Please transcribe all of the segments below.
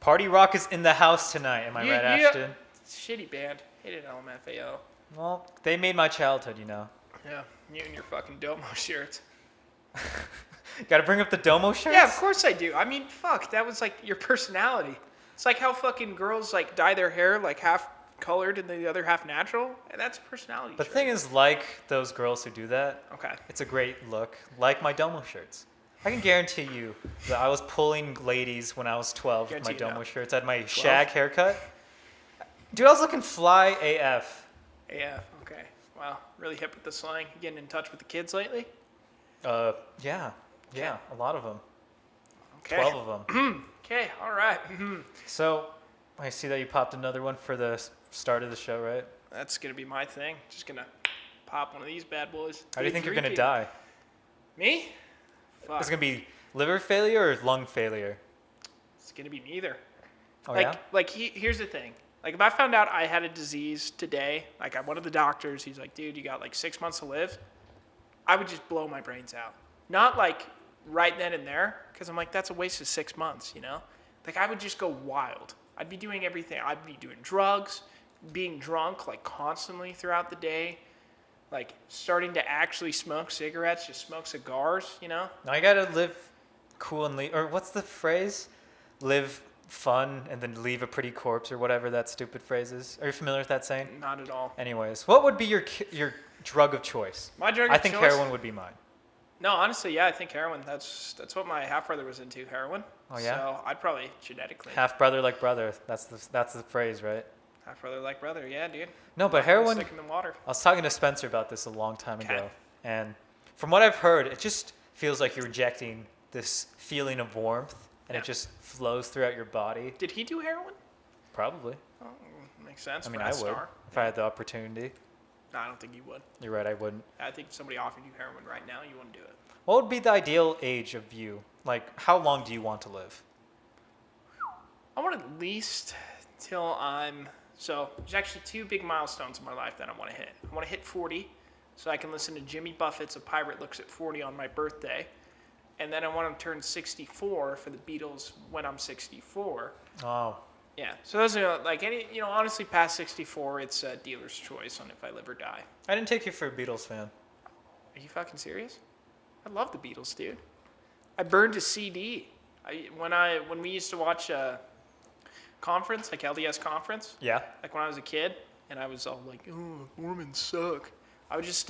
Party Rock is in the house tonight. Am I right, Ashton? Shitty band. Hated LMFAO. Well, they made my childhood, you know. Yeah, you and your fucking Domo shirts. Gotta bring up the Domo shirts? Yeah, of course I do. I mean, fuck, that was like your personality. It's like how fucking girls like dye their hair like half colored and the other half natural. And that's a personality But trait. the thing is, like those girls who do that, okay, it's a great look. Like my Domo shirts. I can guarantee you that I was pulling ladies when I was 12 with my Domo shirts. I had my shag haircut. Dude, I was looking fly AF. AF, okay. Wow, really hip with the slang. You getting in touch with the kids lately? Yeah, a lot of them. Okay. 12 of them. Okay, all right. So, I see that you popped another one for the start of the show, right? That's going to be my thing. Just going to pop one of these bad boys. How do you think you're going to die? Me? Fuck. Is it going to be liver failure or lung failure? It's going to be neither. Oh, Here's the thing. Like, if I found out I had a disease today, like, one of the doctors, he's like, dude, you got, like, 6 months to live, I would just blow my brains out. Not, like, right then and there, because I'm like, that's a waste of 6 months, you know? Like, I would just go wild. I'd be doing everything. I'd be doing drugs, being drunk, like, constantly throughout the day, like, starting to actually smoke cigarettes, just smoke cigars, you know? Now, you got to live cool and or what's the phrase? Live fun and then leave a pretty corpse or whatever that stupid phrase is. Are you familiar with that saying? Not at all. Anyways, what would be your drug of choice? My drug of choice? I think heroin would be mine. No, honestly, yeah, I think heroin. That's what my half-brother was into, heroin. Oh, yeah? So I'd probably genetically. Half-brother like brother. That's the phrase, right? Half-brother like brother, yeah, dude. No, but heroin, Stick in the water. I was talking to Spencer about this a long time ago. And from what I've heard, it just feels like you're rejecting this feeling of warmth. And it just flows throughout your body. Did he do heroin? Probably. Oh, makes sense. I mean, I would if I had the opportunity. No, I don't think you would. You're right, I wouldn't. I think if somebody offered you heroin right now, you wouldn't do it. What would be the ideal age of you? Like, how long do you want to live? I want at least till I'm... So there's actually 2 big milestones in my life that I want to hit. I want to hit 40 so I can listen to Jimmy Buffett's A Pirate Looks at 40 on my birthday. And then I want to turn 64 for the Beatles when I'm 64. Oh. Yeah. So those are like honestly past 64, it's a dealer's choice on if I live or die. I didn't take you for a Beatles fan. Are you fucking serious? I love the Beatles, dude. I burned a CD. When we used to watch conference, like LDS conference. Yeah. Like when I was a kid, and I was all like, "Oh, Mormons suck." I would just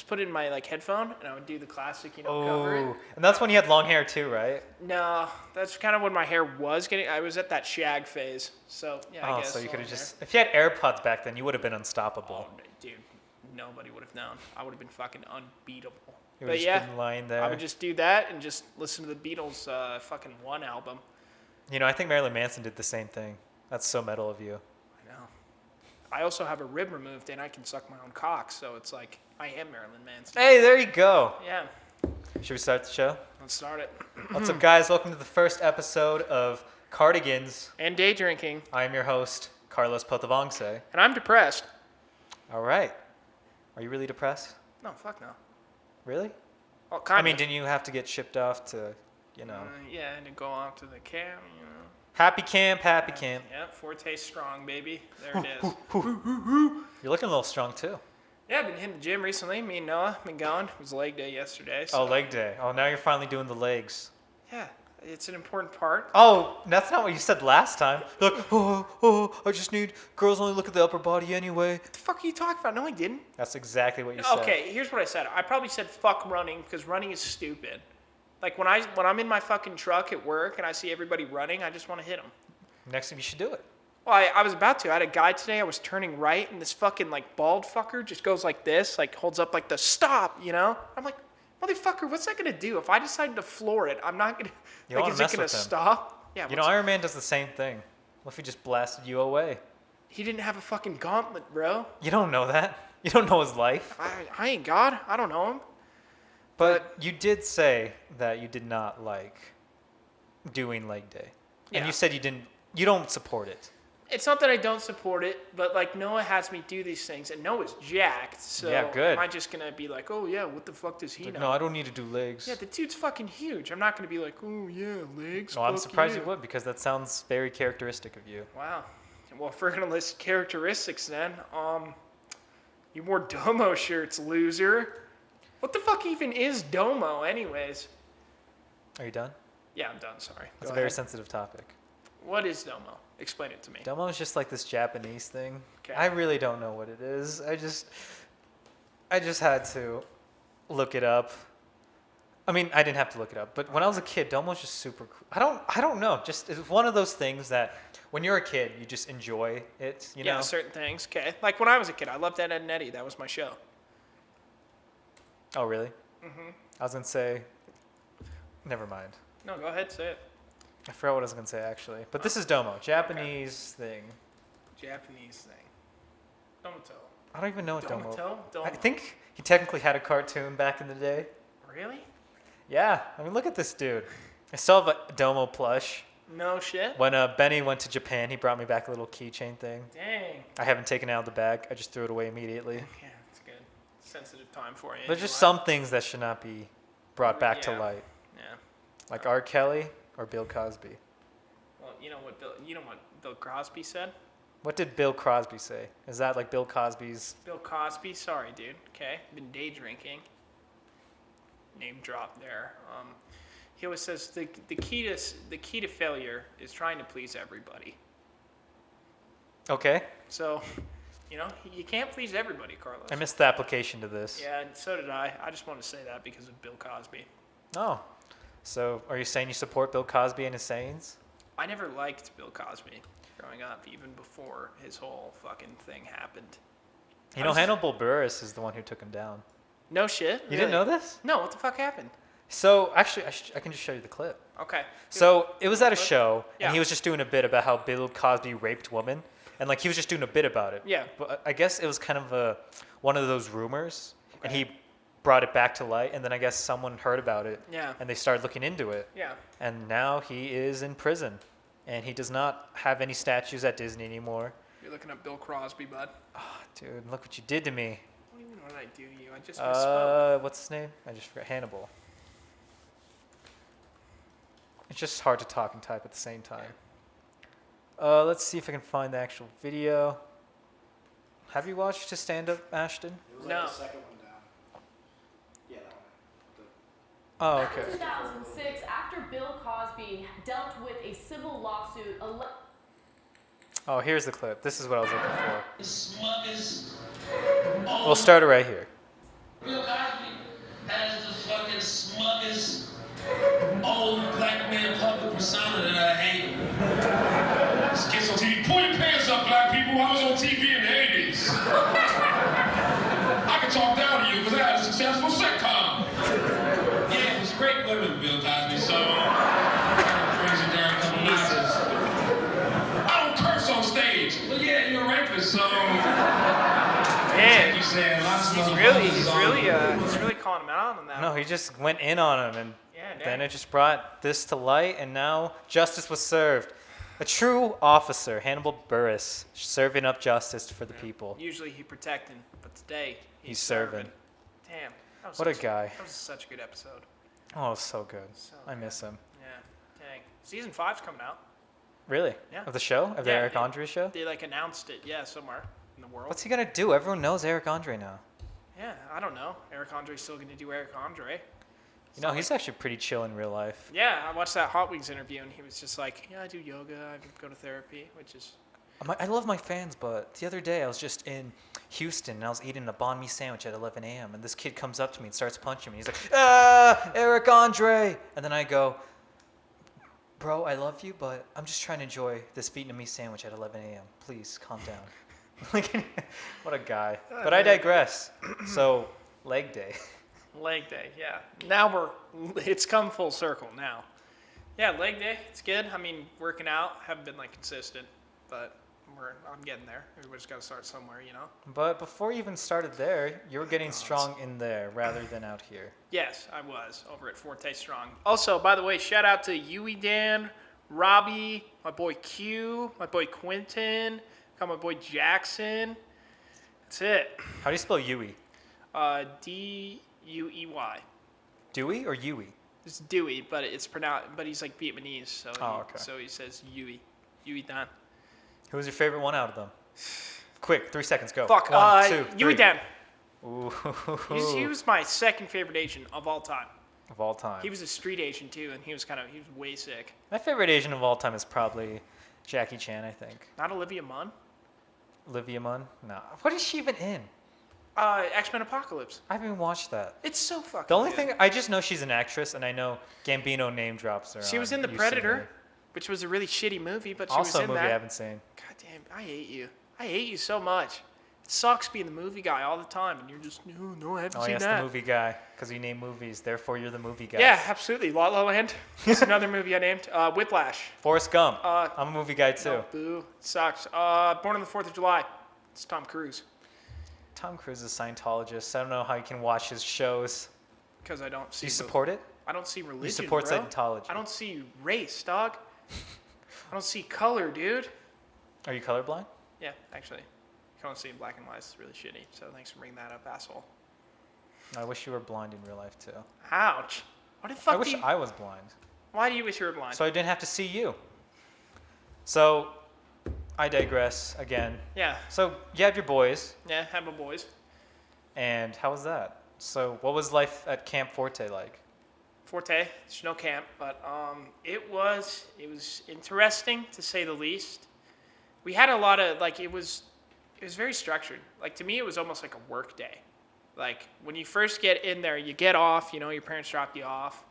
put it in my like headphone, and I would do the classic, cover it. And that's when you had long hair too, right? No, that's kind of when my hair was getting. I was at that shag phase, so yeah. I guess. So you could have if you had AirPods back then, you would have been unstoppable. Oh, dude, nobody would have known. I would have been fucking unbeatable. You would have just been lying there. I would just do that and just listen to the Beatles' fucking one album. I think Marilyn Manson did the same thing. That's so metal of you. I know. I also have a rib removed, and I can suck my own cock, so it's like I am Marilyn Manson. Hey, there you go. Yeah. Should we start the show? Let's start it. What's up, guys? Welcome to the first episode of Cardigans and Daydrinking. I am your host, Carlos Phouthavongsay. And I'm depressed. All right. Are you really depressed? No, fuck no. Really? Well, kind of. I mean, didn't you have to get shipped off to, yeah, and to go off to the camp, Happy camp, happy camp. Yeah, Forte strong, baby. There it is. You're looking a little strong, too. Yeah, I've been hitting the gym recently. Me and Noah been going. It was leg day yesterday. So. Oh, leg day. Oh, now you're finally doing the legs. Yeah, it's an important part. Oh, that's not what you said last time. You're like, I just need, girls only look at the upper body anyway. What the fuck are you talking about? No, I didn't. That's exactly what you said. Okay, here's what I said. I probably said fuck running because running is stupid. Like when I'm in my fucking truck at work and I see everybody running, I just want to hit them. Next time you should do it. Well, I was about to. I had a guy today. I was turning right, and this fucking like bald fucker just goes like this, like holds up like the stop, I'm like, motherfucker, what's that gonna do? If I decide to floor it, I'm not gonna. Is it gonna stop? Yeah. Iron Man does the same thing. What if he just blasted you away? He didn't have a fucking gauntlet, bro. You don't know that. You don't know his life. I ain't God. I don't know him. But you did say that you did not like doing leg day, and you said you don't support it. It's not that I don't support it, but like Noah has me do these things, and Noah's jacked. So Yeah, good. am I just gonna be like, oh yeah, what the fuck does he know? No, I don't need to do legs. Yeah, the dude's fucking huge. I'm not gonna be like, oh yeah, legs. No, I'm fuck surprised you you would, because that sounds very characteristic of you. Wow. Well, if we're gonna list characteristics, then you wore Domo shirts, loser. What the fuck even is Domo, anyways? Are you done? Yeah, I'm done. Sorry. That's Go a very ahead. sensitive topic. What is Domo? Explain it to me. Domo is just like this Japanese thing. Okay. I really don't know what it is. I just had to look it up. I mean, I didn't have to look it up, but when I was a kid, Domo was just super cool. I don't know. Just it's one of those things that when you're a kid, you just enjoy it. You know. Yeah, certain things. Okay. Like when I was a kid, I loved Ed, Edd and Eddy. That was my show. Oh really? I was gonna say. Never mind. No, go ahead, say it. I forgot what I was gonna say actually. But this is Domo, Japanese thing. Japanese thing. Domoto. I don't even know what Domo. Domo. I think he technically had a cartoon back in the day. Really? Yeah. I mean, look at this dude. I still have a Domo plush. No shit. When Benny went to Japan, he brought me back a little keychain thing. Dang. I haven't taken it out of the bag. I just threw it away immediately. Yeah, it's good. Sensitive time for you. There's just some things that should not be brought back to Yeah. light, Yeah. like R. Kelly or Bill Cosby. Well, you know what Bill Crosby said? What did Bill Crosby say? Is that like Bill Cosby's? Bill Cosby, sorry, dude. Okay, been day drinking. Name drop there. He always says the key to failure is trying to please everybody. Okay, So, you can't please everybody, Carlos. I missed the application to this. Yeah, and so did I. I just want to say that because of Bill Cosby. Oh, so are you saying you support Bill Cosby and his sayings? I never liked Bill Cosby growing up, even before his whole fucking thing happened. You know, Hannibal Buress is the one who took him down. No shit. You didn't know this? No. What the fuck happened? So actually, I can just show you the clip. Okay. So it was at a show, Yeah. and he was just doing a bit about how Bill Cosby raped women, and like he was just doing a bit about it. Yeah. But I guess it was kind of one of those rumors, and he brought it back to light, and then I guess someone heard about it, Yeah. and they started looking into it, Yeah. and now he is in prison, and he does not have any statues at Disney anymore. You're looking at Bill Crosby, bud. Oh, dude, look what you did to me. What do you mean what did I do to you? I just misspoke. What's his name? I just forgot. Hannibal. It's just hard to talk and type at the same time. Let's see if I can find the actual video. Have you watched his stand-up, Ashton? It was No. like the second one down. Yeah, that one. Oh, Back in okay. 2006, after Bill Cosby dealt with a civil lawsuit, Oh, here's the clip. This is what I was looking for. The smuggest, We'll start it right here. Bill Cosby has the fucking smuggest, old black man public persona that I hate. Kids on TV, pull your pants up, black people. I was on TV in the 80s. I can talk down to you because I had a successful sitcom. Yeah, it was great living with Bill Cosby, so brings it down a couple notches. I don't curse on stage. But yeah, you're a rapist, so Man, you said lots of he's motherfuckers really calling him out on that. No, he just went in on him, and Yeah, then dang. it just brought this to light, and now justice was served. A true officer, Hannibal Buress, serving up justice for the people. Usually he protecting, but today He's serving. Damn. That was What a such- guy. That was such a good episode. Oh, so good. So I good. miss him. Yeah. Dang. Season 5's coming out. Really? Yeah. Of the show? Of the Yeah, Eric they- Andre show? They like announced it, yeah, somewhere in the world. What's he gonna do? Everyone knows Eric Andre now. Yeah, I don't know. Eric Andre's still gonna do Eric Andre. You know, he's actually pretty chill in real life. Yeah, I watched that Hot Wings interview and he was just like, yeah, I do yoga, I go to therapy, which is I love my fans, but the other day I was just in Houston and I was eating a banh mi sandwich at 11 a.m. and this kid comes up to me and starts punching me. He's like, Eric Andre! And then I go, bro, I love you, but I'm just trying to enjoy this Vietnamese sandwich at 11 a.m. Please, calm down. Like, what a guy. But I digress. So, leg day. leg day, yeah. Now it's come full circle now. Yeah, leg day, it's good. I mean, working out, haven't been like consistent, but I'm getting there. Everybody's got to start somewhere, you know? But before you even started there, you were getting strong in there rather than out here. Yes, I was over at Forte Strong. Also, by the way, shout out to Yui Dan, Robbie, my boy Q, my boy Quentin, got my boy Jackson. That's it. How do you spell Yui? D-U-E-Y. Dewey or Yui? It's Dewey, but it's pronounced. But he's like Vietnamese, so okay. so he says Yui. Yui Dan. Who was your favorite one out of them? Quick, 3 seconds, go. Fuck. 1, 2, 3. Yui Dan. Ooh. He was my second favorite Asian of all time. Of all time. He was a street Asian too, and he was way sick. My favorite Asian of all time is probably Jackie Chan, I think. Not Olivia Munn. Olivia Munn? No. What is she even in? X-Men Apocalypse. I haven't even watched that. It's so fucking The only good. thing, I just know she's an actress, and I know Gambino name drops her. She was in The You've Predator, seen her. which was a really shitty movie, but she Also was a in movie that. I haven't seen. God damn, I hate you. I hate you so much. It sucks being the movie guy all the time, and you're just, no, I haven't Oh, seen yes, that. the movie guy, because you name movies, therefore you're the movie guy. Yeah, absolutely. La La Land. That's another movie I named. Whiplash. Forrest Gump. Uh, I'm a movie guy, too. No, boo. It sucks. Born on the 4th of July. It's Tom Cruise. Tom Cruise is a Scientologist. I don't know how you can watch his shows. Because I don't Do see. you support it? I don't see religion. You support bro. Scientology. I don't see race, dog. I don't see color, dude. Are you colorblind? Yeah, actually. You can only see in black and white. It's really shitty. So thanks for bringing that up, asshole. I wish you were blind in real life, too. Ouch. Why the fuck I wish do you, I was blind, Why do you wish you were blind? so I didn't have to see you. So, I digress again. Yeah. So, you had your boys, Yeah, have my boys. and how was that? So, what was life at Camp Forte like? Forte, there's no camp, but it was interesting to say the least. We had a lot of it was very structured. Like to me, it was almost like a work day. Like when you first get in there, you get off. Your parents drop you off.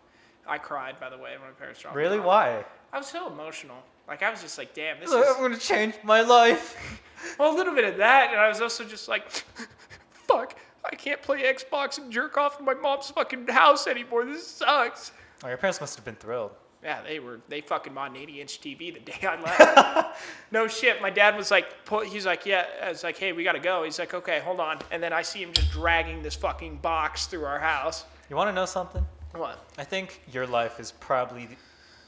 I cried, by the way, when my parents dropped me Really? off. Why? I was so emotional. Like I was just like, damn, this I'm is going to change my life. well, a little bit of that, and I was also just like, fuck, I can't play Xbox and jerk off in my mom's fucking house anymore. This sucks. Oh, your parents must have been thrilled. Yeah, they fucking bought an 80-inch TV the day I left. No shit. My dad was like, he's like, yeah. I was like, hey, we gotta go. He's like, okay, hold on. And then I see him just dragging this fucking box through our house. You want to know something? What? I think your life is probably,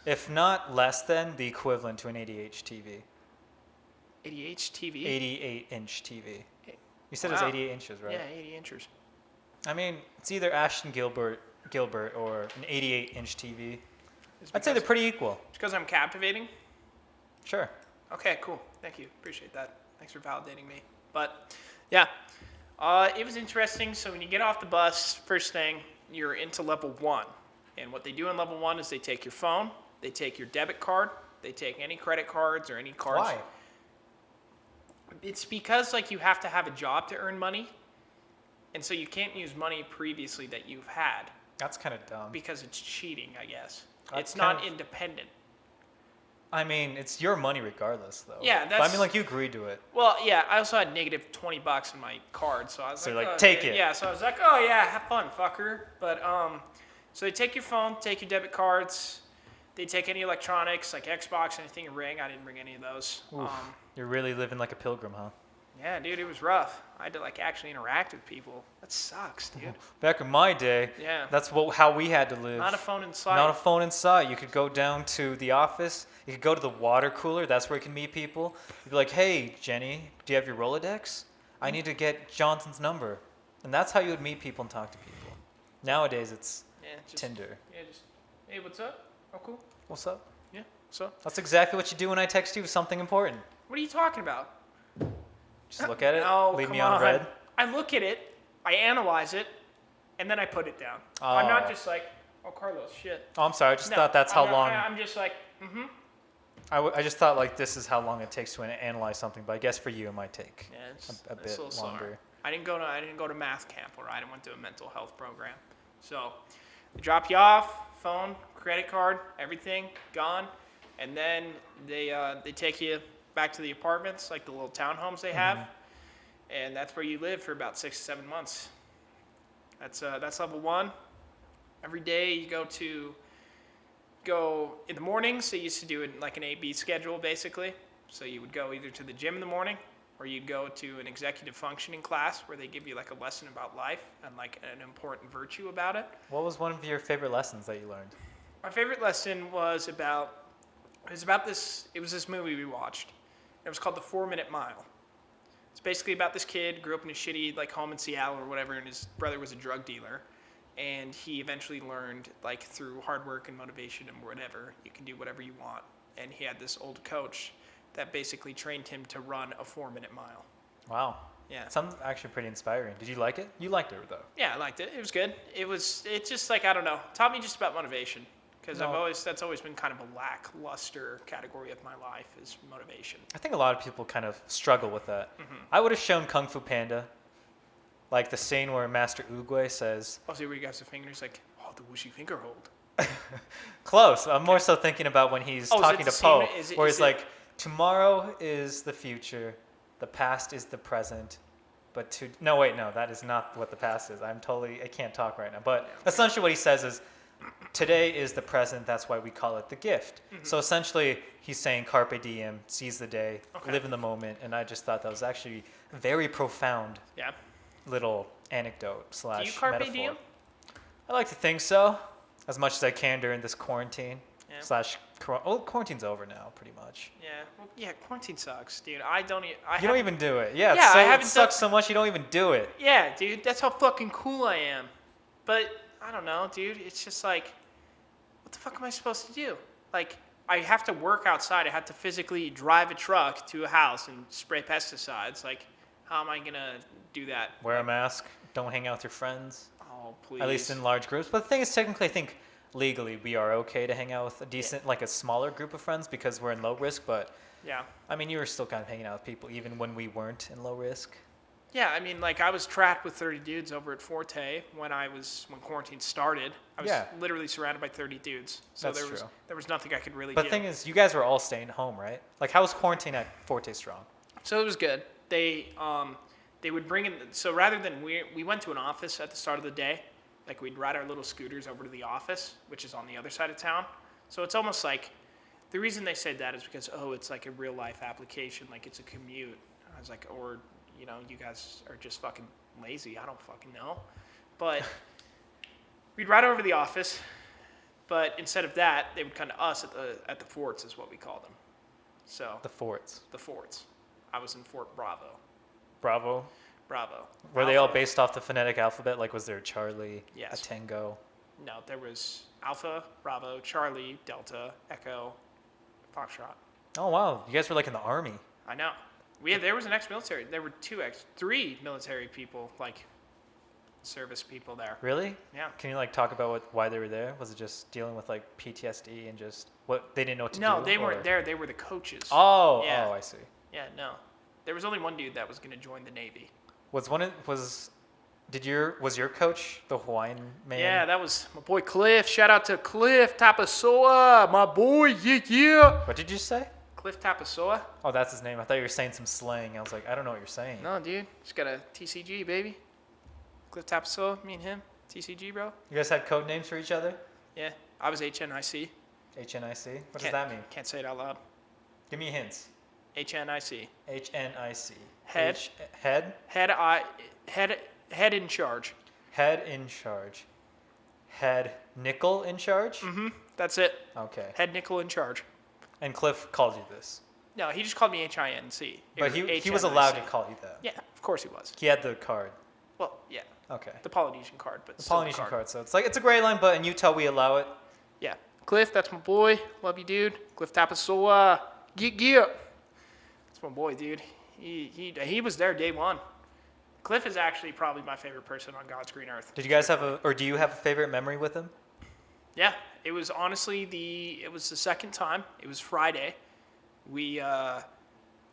if not less than, the equivalent to an 80-inch TV. 80-inch TV? 88-inch TV. You said Wow. it's 88 inches, right? Yeah, 80 inches. I mean, it's either Ashton Gilbert or an 88-inch TV. It's I'd say they're pretty equal. because I'm captivating. Sure. Okay, cool. Thank you. Appreciate that. Thanks for validating me. But yeah, it was interesting. So when you get off the bus, first thing, you're into level 1. And what they do in level 1 is they take your phone, they take your debit card, they take any credit cards or any cards. Why? It's because you have to have a job to earn money. And so you can't use money previously that you've had That's kind of dumb. because it's cheating, I guess. That's It's not kind of- independent. I mean, it's your money regardless, though. Yeah, But I that's- mean, you agreed to it. Well, yeah, I also had negative $20 in my card, so I was So like, you're like, oh, take yeah. it. Yeah, so I was like, oh yeah, have fun, fucker. But so they take your phone, take your debit cards, they take any electronics like Xbox, anything, a ring. I didn't bring any of those. Oof. You're really living like a pilgrim, huh? Yeah, dude, it was rough. I had to actually interact with people. That sucks, dude. Back in my day, Yeah. that's how we had to live. Not a phone in sight. Not a phone in sight. You could go down to the office. You could go to the water cooler. That's where you can meet people. You'd be like, hey, Jenny, do you have your Rolodex? I need to get Johnson's number. And that's how you would meet people and talk to people. Nowadays, it's Yeah, just, Tinder. Yeah, just, hey, what's up? Oh, cool. What's up? Yeah, what's up? That's exactly what you do when I text you with something important. What are you talking about? Just look at it, No, leave come me on red. I look at it, I analyze it, and then I put it down. I'm Oh. not just like, oh, Carlos, shit. Oh, I'm sorry. I just No, thought that's how I'm not- long. I'm just like, mm-hmm. I just thought this is how long it takes to analyze something. But I guess for you, it might take Yeah, it's a it's bit little slower. longer. I didn't go to math camp, or I went to a mental health program. So they drop you off, phone, credit card, everything gone, and then they take you back to the apartments, like the little townhomes they have, and that's where you live for about 6 to 7 months. That's level 1. Every day you go in the mornings. They used to do it like an A-B schedule, basically. So you would go either to the gym in the morning, or you'd go to an executive functioning class where they give you a lesson about life and an important virtue about it. What was one of your favorite lessons that you learned? My favorite lesson was about It was this movie we watched. It was called The 4-Minute Mile. It's basically about this kid, grew up in a shitty like home in Seattle or whatever, and his brother was a drug dealer. And he eventually learned, like, through hard work and motivation and whatever, you can do whatever you want. And he had this old coach that basically trained him to run a 4-minute mile. Wow. Yeah. Sounds actually pretty inspiring. Did you like it? You liked it, though. Yeah, I liked it. It was good. It's just like, I don't know, taught me just about motivation. Because that's always been kind of a lackluster category of my life is motivation. I think a lot of people kind of struggle with that. Mm-hmm. I would have shown Kung Fu Panda, like the scene where Master Oogway says... Oh, see where he got the fingers like, oh, the whooshy finger hold. Close. I'm more so thinking about when he's talking to Poe, where he's like, tomorrow is the future, the past is the present, but no, that is not what the past is. I can't talk right now. But essentially what he says is, today is the present, that's why we call it the gift. Mm-hmm. So essentially, he's saying carpe diem, seize the day, live in the moment, and I just thought that was actually a very profound little anecdote / Do you carpe metaphor. diem? I like to think so, as much as I can during this quarantine / quarantine's over now, pretty much. Yeah, well, quarantine sucks, dude. You don't even do it. Yeah, it sucks so much you don't even do it. Yeah, dude, that's how fucking cool I am. But I don't know, dude. It's just like, what the fuck am I supposed to do? Like, I have to work outside. I have to physically drive a truck to a house and spray pesticides. Like, how am I going to do that? Wear a mask. Don't hang out with your friends. Oh, please. At least in large groups. But the thing is, technically, I think legally we are okay to hang out with a decent, like a smaller group of friends because we're in low risk. But, I mean, you were still kind of hanging out with people even when we weren't in low risk. Yeah, I mean, like, I was trapped with 30 dudes over at Forte when quarantine started. I was literally surrounded by 30 dudes. So there was nothing I could really do. But the thing is, you guys were all staying home, right? Like, how was quarantine at Forte Strong? So it was good. They would bring in, so rather than, we went to an office at the start of the day. Like, we'd ride our little scooters over to the office, which is on the other side of town. So it's almost like, the reason they said that is because, it's like a real life application, like it's a commute. I was like, or... you guys are just fucking lazy. I don't fucking know. But we'd ride over to the office, but instead of that, they would come to us at the forts is what we call them. So the forts. The forts. I was in Fort Bravo. Bravo? Bravo. Were they all based off the phonetic alphabet? Like, was there a Charlie, a Tango? No, there was Alpha, Bravo, Charlie, Delta, Echo, Foxtrot. Oh, wow. You guys were like in the Army. I know. There was an ex-military. There were 3 military people, like service people there. Really? Yeah. Can you like talk about why they were there? Was it just dealing with like PTSD and just what they didn't know what to do? No, they weren't there. They were the coaches. Oh, I see. Yeah, no. There was only one dude that was going to join the Navy. Was your coach the Hawaiian man? Yeah, that was my boy Cliff. Shout out to Cliff Tapasoa, my boy. Yeah. What did you say? Cliff Tapasoa. Oh, that's his name. I thought you were saying some slang. I was like, I don't know what you're saying. No, dude. Just got a TCG, baby. Cliff Tapasoa, me and him. TCG, bro. You guys had code names for each other? Yeah. I was HNIC. HNIC? What does that mean? Can't say it out loud. Give me hints. HNIC. HNIC. Head. Head? Head in charge. Head in charge. Head nickel in charge? Mm-hmm. That's it. Okay. Head nickel in charge. And Cliff called you this? No, he just called me HINC. But he was allowed to call you that? Yeah, of course he was. He had the card? Well, yeah. Okay. The Polynesian card, but the Polynesian card. So it's a gray line, but in Utah we allow it. Yeah. Cliff, that's my boy. Love you, dude. Cliff Tapasoa. Yeah. That's my boy, dude. He was there day one. Cliff is actually probably my favorite person on God's green earth. Did you guys do you have a favorite memory with him? Yeah, it was honestly the second time. It was Friday. It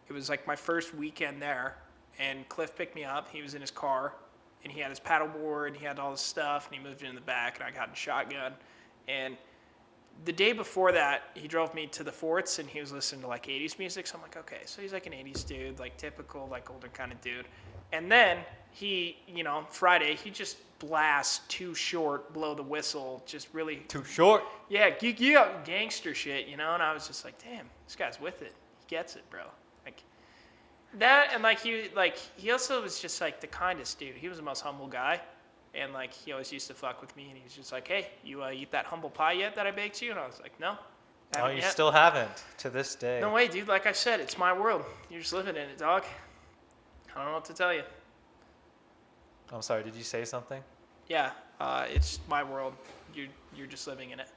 was like my first weekend there, and Cliff picked me up. He was in his car, and he had his paddleboard, he had all this stuff, and he moved it in the back, and I got in shotgun. And the day before that, he drove me to the forts, and he was listening to like 80s music. So I'm like, okay, so he's like an 80s dude, like typical, like older kind of dude. And then he, Friday, he just blasts Too Short, Blow the Whistle, just really... Too Short? Yeah, gangster shit, and I was just like, damn, this guy's with it. He gets it, bro. Like, that, and he also was just like the kindest dude. He was the most humble guy, and like, he always used to fuck with me, and he was just like, hey, you eat that humble pie yet that I baked you? And I was like, no. Oh, you still haven't. To this day. No way, dude. Like I said, it's my world. You're just living in it, dog. I don't know what to tell you. I'm sorry, did you say something? Yeah, it's my world. You're just living in it.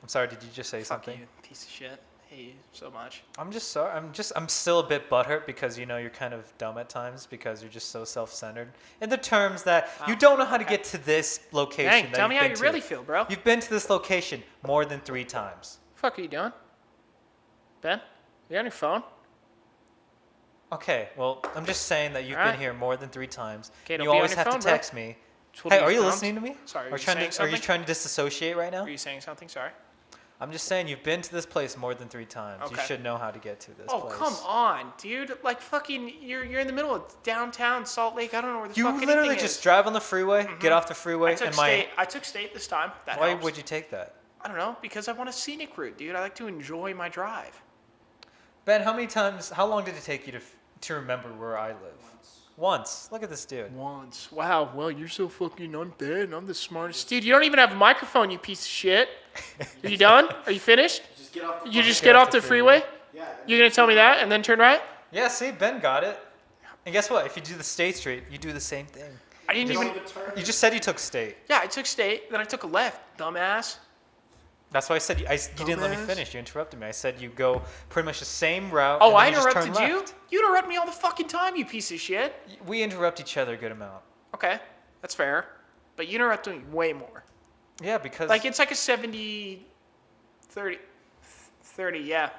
I'm sorry, did you just say Fuck something? you, piece of shit. Hate you so much. I'm just sorry. I'm still a bit butthurt because you're kind of dumb at times because you're just so self-centered. In the terms that you don't know how to get to this location. Dang, that tell me you've how been you to. really feel, bro. You've been to this location more than 3 times. Fuck are you doing? Ben? You on your phone? Okay, well, I'm just saying that you've All right. been here more than 3 times. Okay, don't You be on always your have phone, to bro. text me. Twiddle Hey, are your you thumbs. listening to me? Sorry, Are were you you trying saying to, are you something? trying to disassociate right now? Were you saying something? Sorry. I'm just saying you've been to this place more than 3 times. You Okay. should know how to get to this Oh, place. come on, dude. Like, fucking, you're in the middle of downtown Salt Lake. I don't know where the You fuck literally anything just is. drive on the freeway, get off the freeway, I took and state this time. That Why helps. would you take that? I don't know, because I want a scenic route, dude. I like to enjoy my drive. Ben, how long did it take you to remember where I live? Once. Look at this dude. Once. Wow, well, you're so fucking unbad. I'm the smartest. Dude, you don't even have a microphone, you piece of shit. Are you done? Are you finished? Just get off the You fucking- just get off the freeway? Yeah. You're going to tell me that and then turn right? Yeah, see, Ben got it. And guess what? If you do the State Street, you do the same thing. I didn't Don't even... even turn. You just said you took State. Yeah, I took state, then I took a left, dumbass. That's why I said you didn't let me Dumbass. finish. You interrupted me. I said you go pretty much the same route. Oh, and then I you just turn interrupted you? left. You interrupt me all the fucking time, you piece of shit. We interrupt each other a good amount. Okay, that's fair. But you interrupt me way more. Yeah, because Like, it's like a 70, 30, yeah.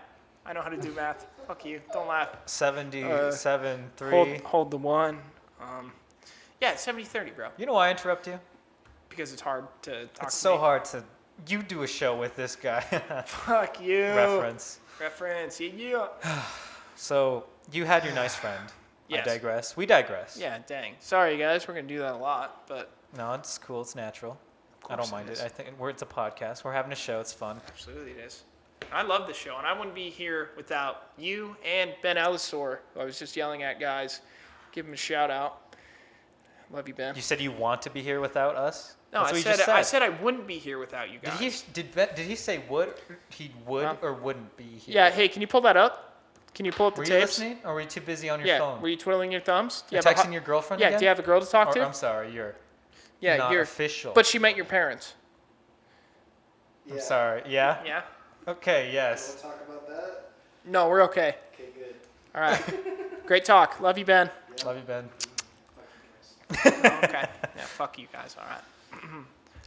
I know how to do math. Fuck you, don't laugh. 77, 3. Hold the one. Yeah, it's 70-30, bro. You know why I interrupt you? Because it's hard to talk It's to so me. hard to. You do a show with this guy. Fuck you. Reference. Yeah. So you had your nice friend. Yes. I digress. We digress. Yeah, dang. Sorry, guys. We're going to do that a lot, but No, it's cool. It's natural. I course don't mind it it. is. I think it's a podcast. We're having a show. It's fun. absolutely it is. I love the show, and I wouldn't be here without you and Ben Ellisor, who I was just yelling at, guys. Give him a shout out. Love you, Ben. You said you want to be here without us? No, That's I what you said, just I said I wouldn't be here without you Did guys. did he say would? He would Huh? or wouldn't be here? Yeah, hey, can you pull that up? Can you pull up the Were you tapes? listening, or were you too busy on your Yeah, phone? were you twiddling your thumbs? Do You're you have a texting your girlfriend Yeah, again? do you have a girl to talk Or, to? I'm sorry, you're Yeah, not you're official. But she met your parents. Yeah. I'm sorry. Yeah? Yeah? Okay, We'll yes. talk about that. No, we're okay. Okay, good. All right. Great talk. Love you, Ben. Love you, Ben. Fuck you guys. Oh, okay. Yeah, fuck you guys. All right.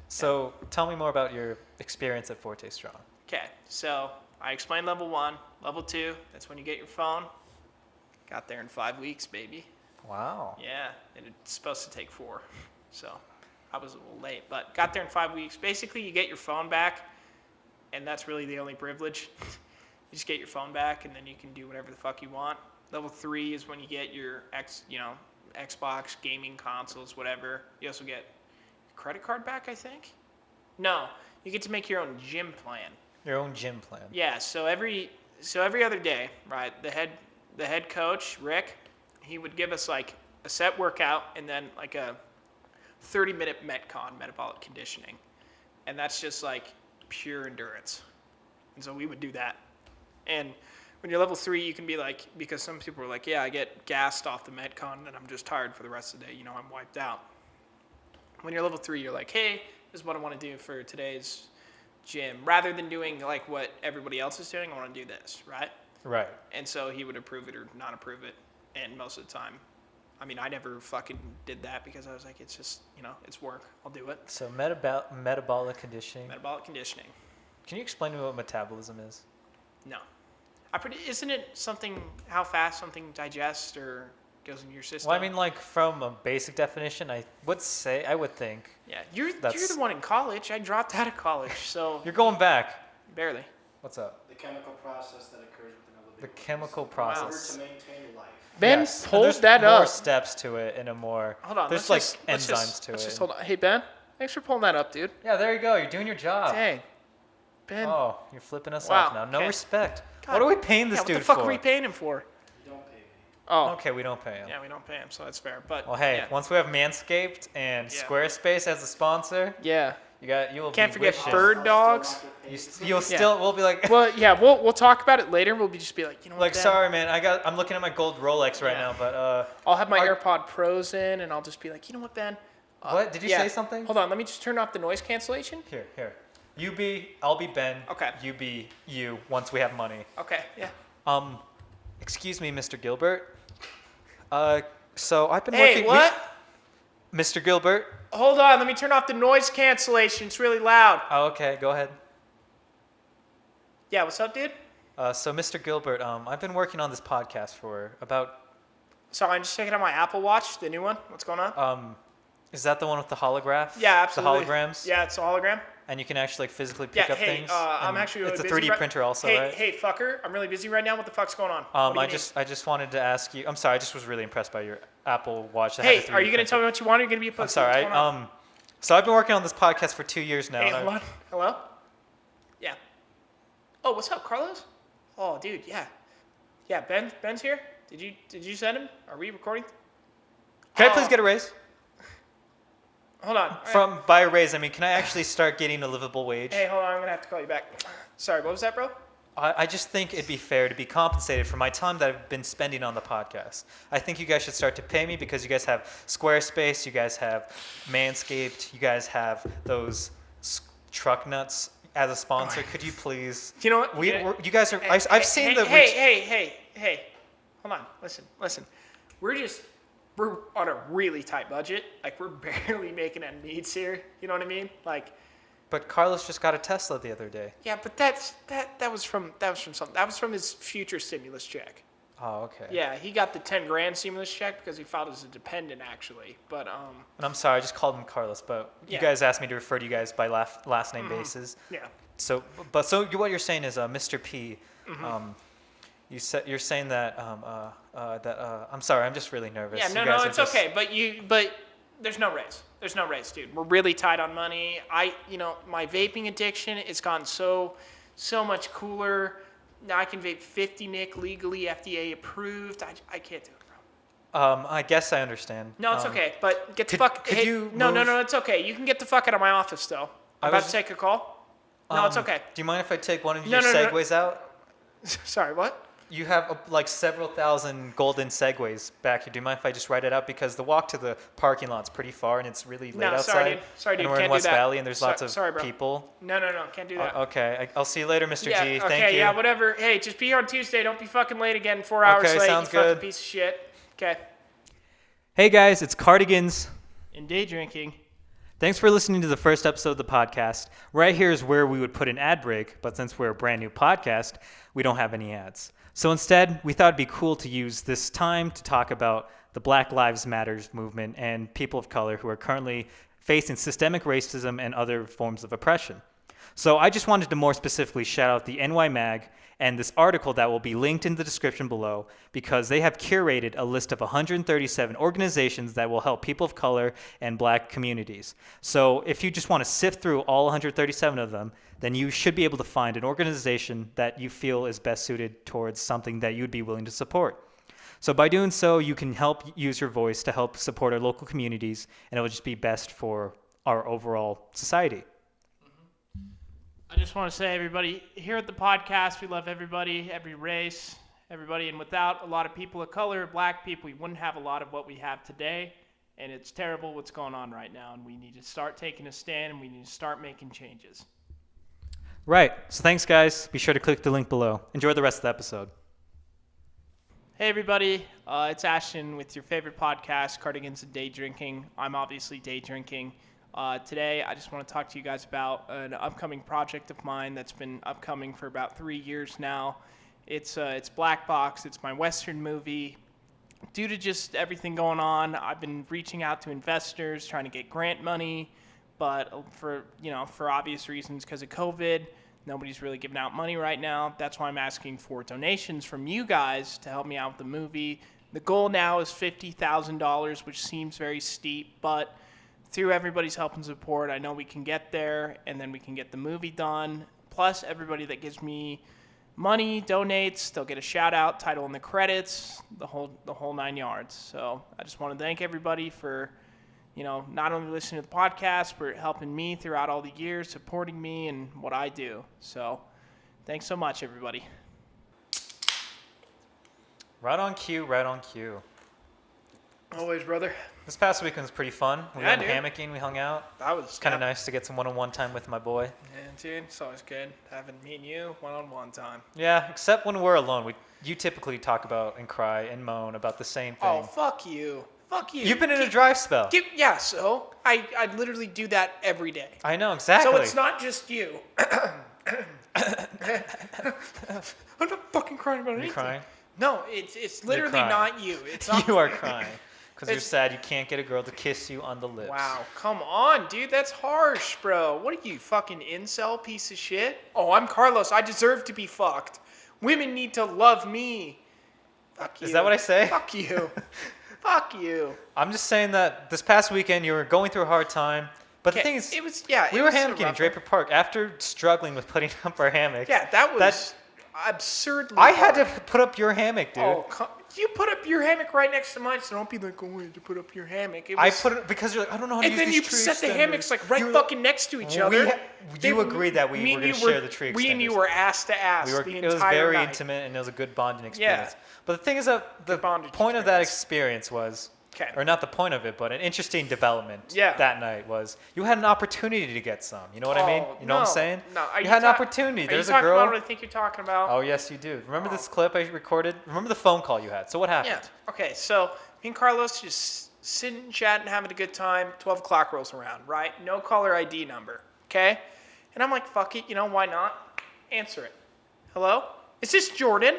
So, tell me more about your experience at Forte Strong. Okay, so I explained level 1. Level 2, that's when you get your phone. Got there in 5 weeks, baby. Wow. Yeah, and it's supposed to take 4. So I was a little late, but got there in 5 weeks. Basically, you get your phone back, and that's really the only privilege. You just get your phone back, and then you can do whatever the fuck you want. Level 3 is when you get your Xbox, gaming consoles, whatever. You also get your credit card back, I think. No, you get to make your own gym plan. Your own gym plan. Yeah, so every other day, right? The head coach, Rick, he would give us like a set workout and then like a 30-minute Metcon, metabolic conditioning. And that's just like pure endurance. And so we would do that. And when you're level 3, you can be like, because some people are like, yeah, I get gassed off the Metcon and I'm just tired for the rest of the day. I'm wiped out. When you're level 3, you're like, hey, this is what I want to do for today's gym. Rather than doing like what everybody else is doing, I want to do this, right? Right. And so he would approve it or not approve it. And most of the time, I mean, I never fucking did that because I was like, it's just, it's work. I'll do it. So, metabolic conditioning. Metabolic conditioning. Can you explain to me what metabolism is? No. Isn't it something, how fast something digests or goes in your system? Well, I mean, like, from a basic definition, I would think. Yeah, you're that's- the one in college. I dropped out of college, so You're going back. barely. What's up? The chemical process that occurs within a living The organism chemical in order process. to maintain life. Ben, Yes, and hold there's that more up. steps to it in a more. Hold on. There's let's like just- enzymes to let's it. just hold on. Hey, Ben, thanks for pulling that up, dude. Yeah, there you go. You're doing your job. Dang. Ben. Oh, you're flipping us Wow, off now. No okay. respect. God. What are we paying this Yeah, what dude the fuck for? are we paying him for? You don't pay me. Oh. Okay, we don't pay him. Yeah, we don't pay him, so that's fair. But Well, hey, yeah. once we have Manscaped and Yeah. Squarespace as a sponsor, Yeah. You will Can't be forget wishing. bird dogs. You'll still. We'll be like. Well, yeah, we'll talk about it later. We'll just be like, you know what? Like, Dad? sorry, man. I'm looking at my gold Rolex right now, but I'll have my AirPod Pros in, and I'll just be like, you know what, Ben? What? Did you say something? Hold on. Let me just turn off the noise cancellation. Here. I'll be Ben. Okay. You be you. Once we have money. Okay. Yeah. Excuse me, Mr. Gilbert. So I've been Hey, working. what? Mr. Gilbert. Hold on. Let me turn off the noise cancellation. It's really loud. Oh, okay. Go ahead. Yeah. What's up, dude? So Mr. Gilbert, I've been working on this podcast for about. Sorry, I'm just checking out my Apple Watch, the new one. What's going on? Is that the one with the holograph? Yeah, absolutely. The holograms. Yeah, it's a hologram. And you can actually physically pick up things. I'm and actually really it's a busy 3D printer also, right? Hey, fucker! I'm really busy right now. What the fuck's going on? What do you need? I just wanted to ask you. I'm sorry. I just was really impressed by your Apple Watch. That Hey, had a 3D are you gonna printer. tell me what you want? Or are you gonna be a pussy? I'm sorry. What's going on? So I've been working on this podcast for 2 years now. Hey, and hold on. Hello? Yeah. Oh, what's up, Carlos? Oh, dude, yeah. Yeah, Ben's here. Did you send him? Are we recording? Can I please get a raise? Hold on. By a raise, I mean, can I actually start getting a livable wage? Hey, hold on. I'm gonna have to call you back. Sorry, what was that, bro? I just think it'd be fair to be compensated for my time that I've been spending on the podcast. I think you guys should start to pay me because you guys have Squarespace, you guys have Manscaped, you guys have those truck nuts as a sponsor. Could you please? You know what? You guys are. I've seen the. Hey. Hold on. Listen. We're on a really tight budget. Like, we're barely making ends meet here. You know what I mean? Like. But Carlos just got a Tesla the other day. Yeah, but that was from something. That was from his future stimulus check. Oh, okay. Yeah, he got the $10,000 stimulus check because he filed as a dependent, actually. But And I'm sorry, I just called him Carlos, but you guys asked me to refer to you guys by last name basis. Yeah. So what you're saying is, Mr. P, you're saying that I'm sorry, I'm just really nervous. Yeah, no, it's okay. But there's no raise. There's no raise, dude. We're really tight on money. My vaping addiction has gotten so much cooler. Now I can vape 50 nic legally, FDA approved. I can't do it, bro. I guess I understand. No, it's okay. But get the fuck. Could you No, move? it's okay. You can get the fuck out of my office, though. I'm about to take a call. No, it's okay. Do you mind if I take one of No, your no. Segways out? Sorry, what? You have like several thousand golden Segways back here. Do you mind if I just write it out? Because the walk to the parking lot's pretty far and it's really late outside. Sorry, dude. And we're Can't in West do that. Valley and there's lots of sorry, bro. people. No. Can't do that. Okay. I'll see you later, Mr. Yeah, G. okay, Thank you. yeah, whatever. Hey, just be here on Tuesday. Don't be fucking late again. 4 hours Okay, late. sounds you good. fucking piece of shit. Okay. Hey guys, it's Cardigans. And day drinking. Thanks for listening to the first episode of the podcast. Right here is where we would put an ad break, but since we're a brand new podcast, we don't have any ads. So instead, we thought it'd be cool to use this time to talk about the Black Lives Matters movement and people of color who are currently facing systemic racism and other forms of oppression. So I just wanted to more specifically shout out the NY Mag and this article that will be linked in the description below because they have curated a list of 137 organizations that will help people of color and black communities. So if you just want to sift through all 137 of them, then you should be able to find an organization that you feel is best suited towards something that you'd be willing to support. So by doing so, you can help use your voice to help support our local communities, and it will just be best for our overall society. I just want to say, everybody, here at the podcast, we love everybody, every race, everybody. And without a lot of people of color, black people, we wouldn't have a lot of what we have today. And it's terrible what's going on right now. And we need to start taking a stand, and we need to start making changes. Right. So thanks, guys. Be sure to click the link below. Enjoy the rest of the episode. Hey, everybody. It's Ashton with your favorite podcast, Cardigans Daydrinking. I'm obviously day drinking. Today, I just want to talk to you guys about an upcoming project of mine that's been upcoming for about 3 years now. It's Black Box. It's my Western movie. Due to just everything going on, I've been reaching out to investors, trying to get grant money, but for obvious reasons, because of COVID, nobody's really giving out money right now. That's why I'm asking for donations from you guys to help me out with the movie. The goal now is $50,000, which seems very steep, but through everybody's help and support, I know we can get there, and then we can get the movie done. Plus, everybody that gives me money, donates, they'll get a shout-out, title in the credits, the whole 9 yards. So I just want to thank everybody for not only listening to the podcast, but helping me throughout all the years, supporting me and what I do. So thanks so much, everybody. Right on cue, right on cue. Always, brother. This past weekend was pretty fun. We Yeah, went dude. hammocking, we hung out. That It's kind of nice to get some one-on-one time with my boy. Yeah, dude, it's always good having me and you one-on-one time. Yeah, except when we're alone. You typically talk about and cry and moan about the same thing. Oh, fuck you. Fuck you. You've been in a dry spell. So I literally do that every day. I know, exactly. So it's not just you. I'm not fucking crying about anything. You crying? No, it's literally crying. not you. It's not You are crying. Because you're It's- sad you can't get a girl to kiss you on the lips. Wow, come on, dude. That's harsh, bro. What are you, fucking incel piece of shit? Oh, I'm Carlos. I deserve to be fucked. Women need to love me. Fuck you. Is that what I say? Fuck you. Fuck you. I'm just saying that this past weekend you were going through a hard time. But the thing is, we were hammocking in Draper Park after struggling with putting up our hammock. Yeah, that was absurdly I had to hard. put up your hammock, dude. Oh, you put up your hammock right next to mine, so don't be like, oh, to put up your hammock. It I was, put it because you're like, I don't know how to and use then these you tree set the extenders. hammocks like right You were- fucking next to each other. You agreed that we were going to share the tree extenders. We and you were ass to ass the It entire was very night. intimate and it was a good bonding experience. Yeah. But the thing is that the Good bondage point of that experience. experience was, 'Kay. or not the point of it, but an interesting development Yeah. that night was you had an opportunity to get some. You know what I mean? You know what I'm saying? No, you had an opportunity. Are There's you a talking girl. about what I think you're talking about? Oh, yes, you do. Remember this clip I recorded? Remember the phone call you had? So what happened? Yeah. Okay, so me and Carlos just sitting, chatting, having a good time. 12 o'clock rolls around, right? No caller ID number, okay? And I'm like, fuck it, why not? Answer it. Hello? Is this Jordan?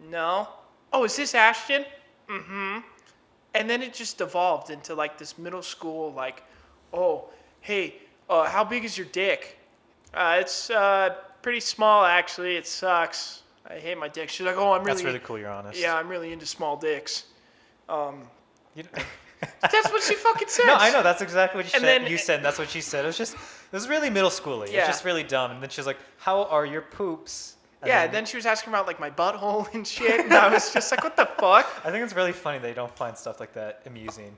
No. Oh, is this Ashton? Mm-hmm. And then it just evolved into like this middle school, like, oh, hey, how big is your dick? It's pretty small, actually. It sucks. I hate my dick. She's like, oh, That's really cool, you're honest. Yeah, I'm really into small dicks. You- That's what she fucking says. No, I know. That's exactly what And said. then- You said. That's what she said. It was really middle schooly. It Yeah. was just really dumb. And then she was like, "How are your poops?" And Yeah, then she was asking about like my butthole and shit, and I was just like, what the fuck? I think it's really funny they don't find stuff like that amusing.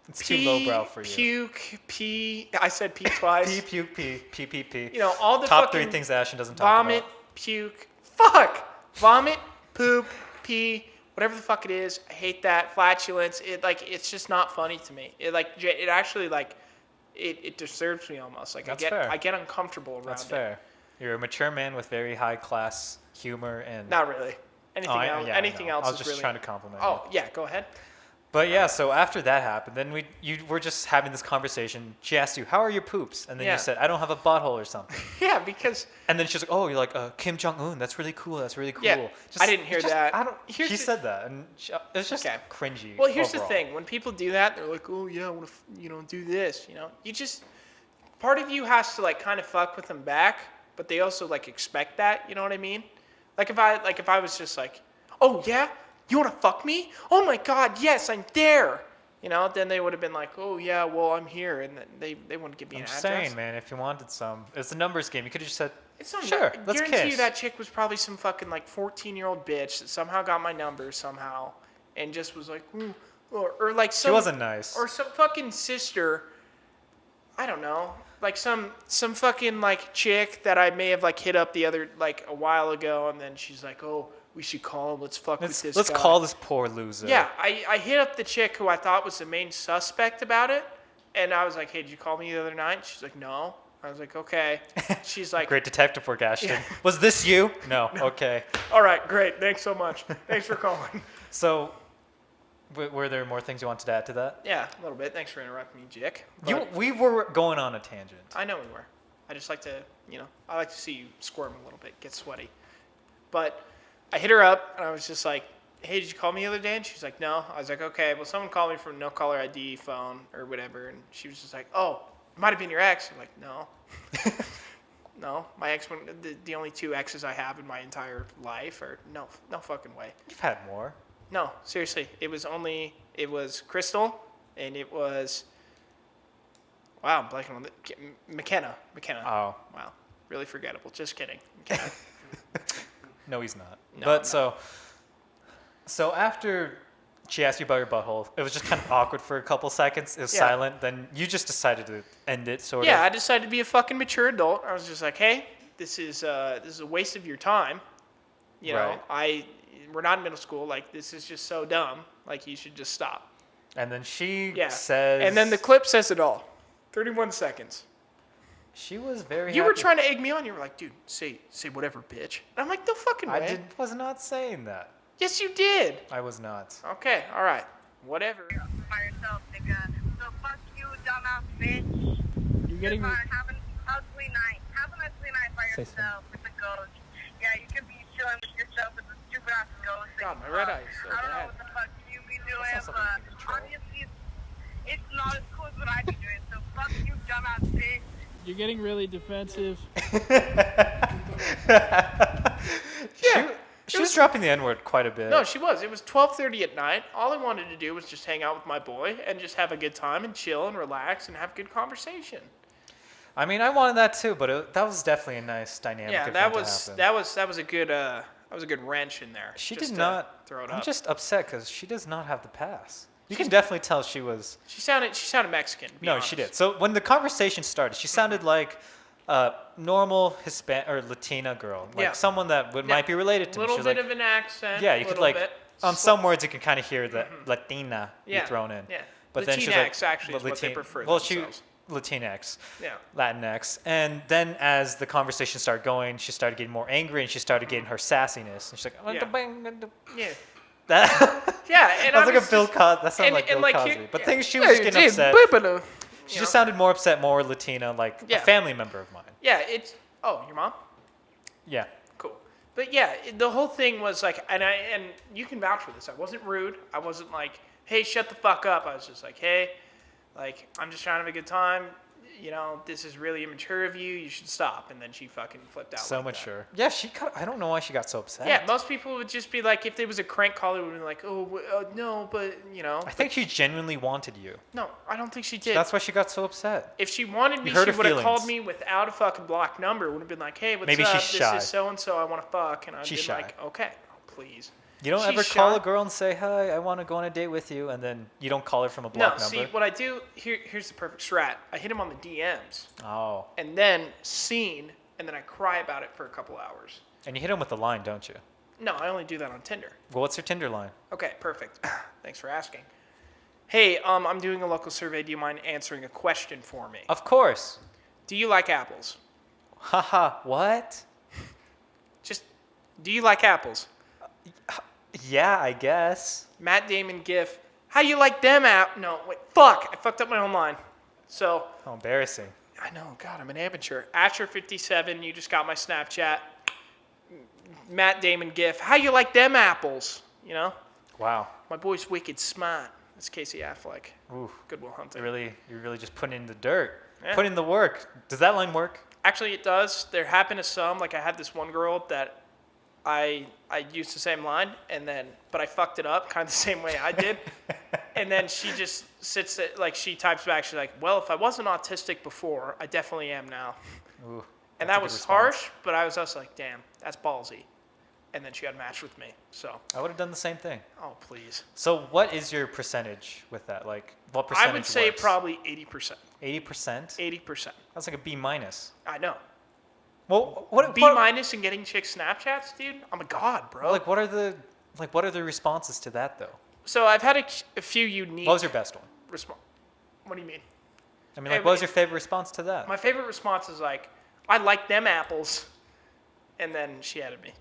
It's too lowbrow for you. Puke, pee. I said pee twice. Pee, puke, pee, pee, pee, pee. All the Top fucking three things Ashton doesn't talk vomit, about. puke, fuck, vomit, poop, pee, whatever the fuck it is. I hate that flatulence. It's just not funny to me. It actually it disturbs me almost. Like That's fair. I get uncomfortable around That's it. fair. You're a mature man with very high class humor and. Not really. Anything else? I Anything know. else I was is just really. trying to compliment you. Oh yeah, go ahead. But yeah, so after that happened, then you were just having this conversation. She asked you, "How are your poops?" And then Yeah. you said, "I don't have a butthole or something." Yeah, because And then she's like, "Oh, you're like Kim Jong Un. That's really cool. That's really cool." Yeah, I didn't hear that. I don't. Here's She the- said that, and it's just Okay. cringy. well, here's overall. the thing: when people do that, they're like, "Oh yeah, I want to, do this." You just part of you has to like kind of fuck with them back, but they also like expect that. You know what I mean? Like if I was just like, "Oh yeah, you want to fuck me? Oh my God, yes, I'm there." Then they would have been like, "Oh yeah, well I'm here," and then they wouldn't give me I'm an just address. saying, man. If you wanted some, it's a numbers game. You could have just said, It's not "Sure, I let's guarantee you kiss." that chick was probably some fucking like 14-year-old bitch that somehow got my number somehow and just was like, ooh, or like some. She wasn't nice. Or some fucking sister. I don't know, like some fucking like chick that I may have like hit up the other like a while ago, and then she's like, oh, we should call him. Let's fuck with this Let's guy. call this poor loser. Yeah, I hit up the chick who I thought was the main suspect about it, and I was like, hey, did you call me the other night? She's like, no. I was like, okay. She's like, Great detective work, Ashton. Yeah. Was this you? No. Okay. all right, great. Thanks so much. Thanks for calling. So, were there more things you wanted to add to that? Yeah, a little bit. Thanks for interrupting me, Jick. But We were going on a tangent. I know we were. I just like to, I like to see you squirm a little bit, get sweaty. But I hit her up, and I was just like, hey, did you call me the other day? And she's like, no. I was like, okay, well, someone called me from no caller ID phone or whatever. And she was just like, oh, it might have been your ex. I'm like, no. No, my ex, the only two exes I have in my entire life are, no fucking way. You've had more. No, seriously. It was Crystal, and it was, wow, I'm blanking on McKenna. Oh. Wow, really forgettable. Just kidding. McKenna. No, he's not. No, But no. so after she asked you about your butthole. It was just kind of awkward for a couple seconds. It was silent. Then you just decided to end it, sort of. Yeah, I decided to be a fucking mature adult. I was just like, hey, this is a waste of your time. You know, we're not in middle school. Like, this is just so dumb. Like, you should just stop. And then she says... And then the clip says it all. 31 seconds. She was very You happy. were trying to egg me on. You were like, dude, say whatever, bitch. And I'm like, no fucking way. I was not saying that. Yes, you did. I was not. Okay, all right. Whatever. By yourself, nigga. So fuck you, dumbass bitch. You're getting... Have an ugly night. Have an ugly night by yourself with the ghost. Yeah, you could be chilling with yourself with the stupid ass ghost. God, my red eye is so I don't know bad. what the fuck you be doing, That's not something you but can control. obviously it's not as cool as what I be doing. So fuck you, dumbass bitch. You're getting really defensive. She was dropping the N-word quite a bit. No, she was. It was 12:30 at night. All I wanted to do was just hang out with my boy and just have a good time and chill and relax and have good conversation. I mean, I wanted that too, but that was definitely a nice dynamic. Yeah, event that to was happen. a good wrench in there. She just did to not. throw it I'm up. just upset because she does not have the pass. You can definitely tell she was. She sounded Mexican. To be No, honest. she did. So when the conversation started, she sounded like a normal Hispanic or Latina girl, like someone that might be related to A me. little She was bit like, of an accent. yeah, you could like bit. on some words you can kind of hear the Latina be thrown in. Yeah. But then she was like, Latinx actually is what they prefer Well, themselves. Latinx. Yeah. Latinx. And then as the conversation started going, she started getting more angry and she started getting her sassiness. And she's like, Yeah. that, Yeah, and that was I like a was Bill just- Cosby. That sounded and- like Bill and like Cosby. here- But yeah. things she was getting upset. She just sounded more upset, more Latina, like a family member of mine. Yeah, it's... Oh, your mom? Yeah. Cool. But yeah, the whole thing was like... And you can vouch for this. I wasn't rude. I wasn't like, hey, shut the fuck up. I was just like, hey, like, I'm just trying to have a good time. You know, this is really immature of you. You should stop. And then she fucking flipped out. So like mature. Yeah, I don't know why she got so upset. That. Yeah, most people would just be like, if there was a crank call, it would be like, no, but, you know. I think she genuinely wanted you. No, I don't think she did. That's why she got so upset. If she wanted me, You hurt she her would have feelings. called me without a fucking blocked number. Would have been like, hey, what's Maybe up? she's shy. This is so-and-so. I want to fuck. And I'd She's be shy. like, okay, please. You don't She's ever call shy. a girl and say, hi, I want to go on a date with you, and then you don't call her from a No, block number? see, what I do, here's the perfect strat. I hit him on the DMs, Oh. and then seen, and then I cry about it for a couple hours. And you hit him with the line, don't you? No, I only do that on Tinder. Well, what's your Tinder line? Okay, perfect. Thanks for asking. Hey, I'm doing a local survey. Do you mind answering a question for me? Of course. Do you like apples? Haha, what? Just, do you like apples? Yeah, I guess. Matt Damon gif. How you like them app? No, wait, fuck. I fucked up my own line. So, How embarrassing. I know, God, I'm an amateur. Asher57, you just got my Snapchat. Matt Damon gif. How you like them apples? You know? Wow. My boy's wicked smart. That's Casey Affleck. Ooh, Goodwill Hunting. you're really just putting in the dirt. Yeah. Putting in the work. Does that line work? Actually, it does. There happen to some. Like, I had this one girl that I used the same line, but I fucked it up kind of the same way I did. And then she just sits there, like, she types back. She's like, well, if I wasn't autistic before, I definitely am now. Ooh, And that's a that good was response. harsh, but I was also like, damn, that's ballsy. And then she unmatched with me. So, I would have done the same thing. oh, please. So what is your percentage with that? Like, what percentage I would say works? probably 80%. 80%? 80%. That's like a B minus. I know. Well, what B what, minus and getting chick Snapchats, dude? I'm a god, bro. Like, what are the responses to that though? So I've had a few unique What was your best one? response. What do you mean? I mean, Hey, like, what was your favorite response to that? My favorite response is like, I like them apples. And then she added me.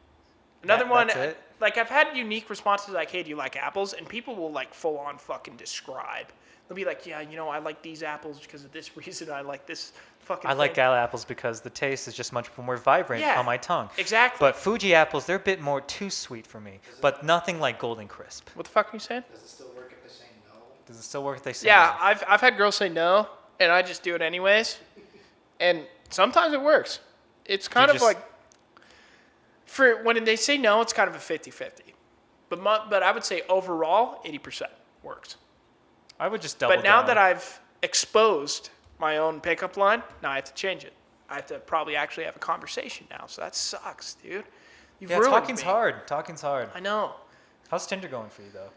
Another one, that's it? like I've had unique responses like, hey, do you like apples? And people will like full on fucking describe. They'll be like, yeah, you know, I like these apples because of this reason. I like this fucking I like thing. gala apples because the taste is just much more vibrant Yeah, on my tongue. exactly. But Fuji apples, they're a bit more too sweet for me. But nothing like Golden Crisp. What the fuck are you saying? Does it still work if they say no? Does it still work if they say Yeah, no? I've had girls say no, and I just do it anyways. And sometimes it works. It's kind of just- like, for when they say no, it's kind of a 50-50. But I would say overall, 80% works. I would just double But now down. that I've exposed my own pickup line, now I have to change it. I have to probably actually have a conversation now. So that sucks, dude. You've Yeah, ruined talking's me. hard. Talking's hard. I know. How's Tinder going for you though?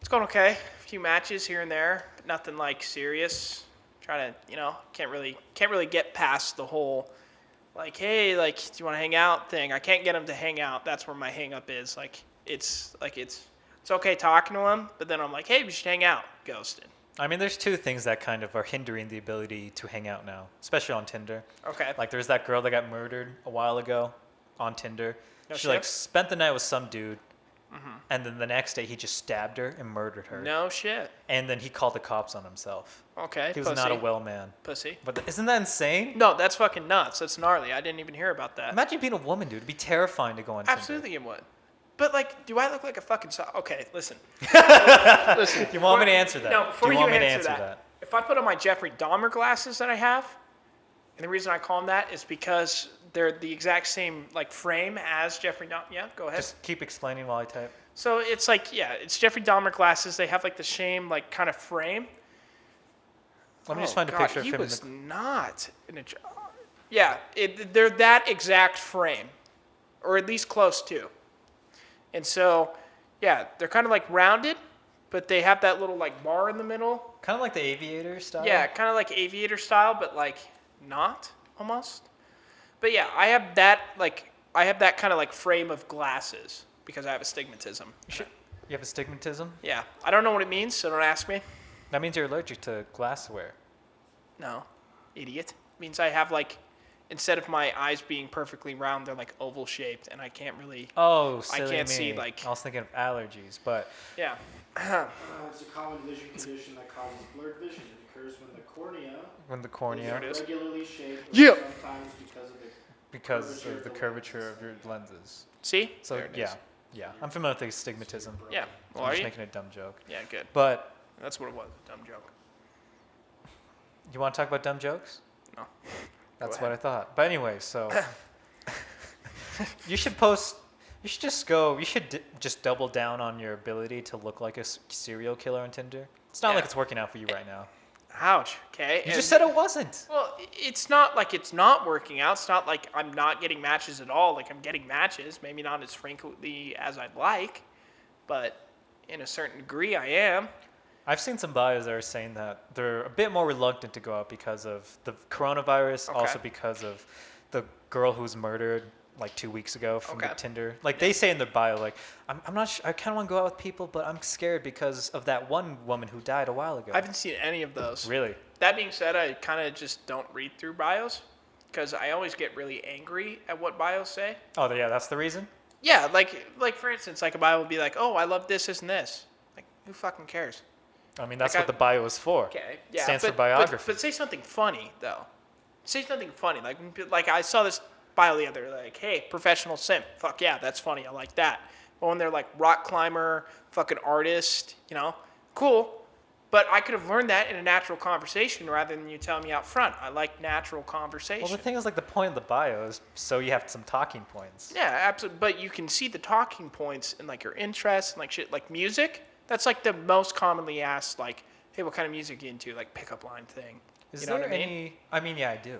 It's going okay. A few matches here and there, but nothing like serious. Trying to, can't really get past the whole, like, hey, like, do you want to hang out thing? I can't get them to hang out. That's where my hang up is. It's okay talking to them, but then I'm like, hey, we should hang out. Ghosted. I mean, there's two things that kind of are hindering the ability to hang out now, especially on Tinder. Okay. Like, there's that girl that got murdered a while ago on Tinder. No She, shit? like, spent the night with some dude, and then the next day he just stabbed her and murdered her. No shit. And then he called the cops on himself. Okay. He was not a well man. Pussy. But isn't that insane? No, that's fucking nuts. That's gnarly. I didn't even hear about that. Imagine being a woman, dude. It'd be terrifying to go on Tinder. Absolutely, it would. But like, do I look like a fucking Okay, listen. Do you want me to answer that? No, before Do you want me to answer answer that, if I put on my Jeffrey Dahmer glasses that I have, and the reason I call them that is because they're the exact same like frame as Jeffrey Dahmer. Yeah, go ahead. Just keep explaining while I type. So it's like, it's Jeffrey Dahmer glasses. They have like the same like kind of frame. Let me just find a picture of He him. was not in a. Yeah, they're that exact frame, or at least close to. And so, yeah, they're kind of like rounded, but they have that little like bar in the middle. Kind of like the aviator style. Yeah, kind of like aviator style, but like not almost. But yeah, I have that kind of like frame of glasses because I have astigmatism. You have astigmatism? Yeah, I don't know what it means, so don't ask me. That means you're allergic to glassware. No, idiot. It means I have like, instead of my eyes being perfectly round, they're like oval shaped, and I can't really. Oh, silly can't me. see, like- I was thinking of allergies, but Yeah. It's a common vision condition that causes blurred vision. It occurs when the cornea when the cornea, is. regularly shaped, or Yeah. sometimes because of the curvature of your lenses. See? So There it yeah, is. yeah. I'm familiar with astigmatism. Yeah. Well, I'm are just you? making a dumb joke. Yeah, good. But That's what it was. Dumb joke. you want to talk about dumb jokes? No. That's ahead. what I thought. But anyway, so you should post. You should just go. You should just double down on your ability to look like a serial killer on Tinder. It's not Yeah. like it's working out for you right now. Ouch. Okay. You just said it wasn't. Well, it's not like it's not working out. It's not like I'm not getting matches at all. Like I'm getting matches, maybe not as frequently as I'd like, but in a certain degree I am. I've seen some bios that are saying that they're a bit more reluctant to go out because of the coronavirus, Okay. also because of the girl who was murdered like 2 weeks ago from the Okay. Tinder. Like they say in their bio, like I'm not sure. I kind of want to go out with people, but I'm scared because of that one woman who died a while ago. I haven't seen any of those. Really? That being said, I kind of just don't read through bios because I always get really angry at what bios say. Oh, yeah, that's the reason. Yeah, like for instance, like a bio will be like, "Oh, I love this and this." Like, who fucking cares? I mean, that's Like what the bio is for. Okay, yeah. Stands but, for biography. But say something funny though. Say something funny. Like I saw this bio the other, like, "Hey, professional simp." Fuck yeah, that's funny. I like that. But when they're like rock climber, fucking artist, cool. But I could have learned that in a natural conversation rather than you telling me out front. I like natural conversation. Well, the thing is, like, the point of the bio is so you have some talking points. Yeah, absolutely. But you can see the talking points in like your interests and like shit, like music. That's like the most commonly asked, like, "Hey, what kind of music are you into?" Like pickup line thing. Is You know there what I mean? any? I mean, yeah, I do.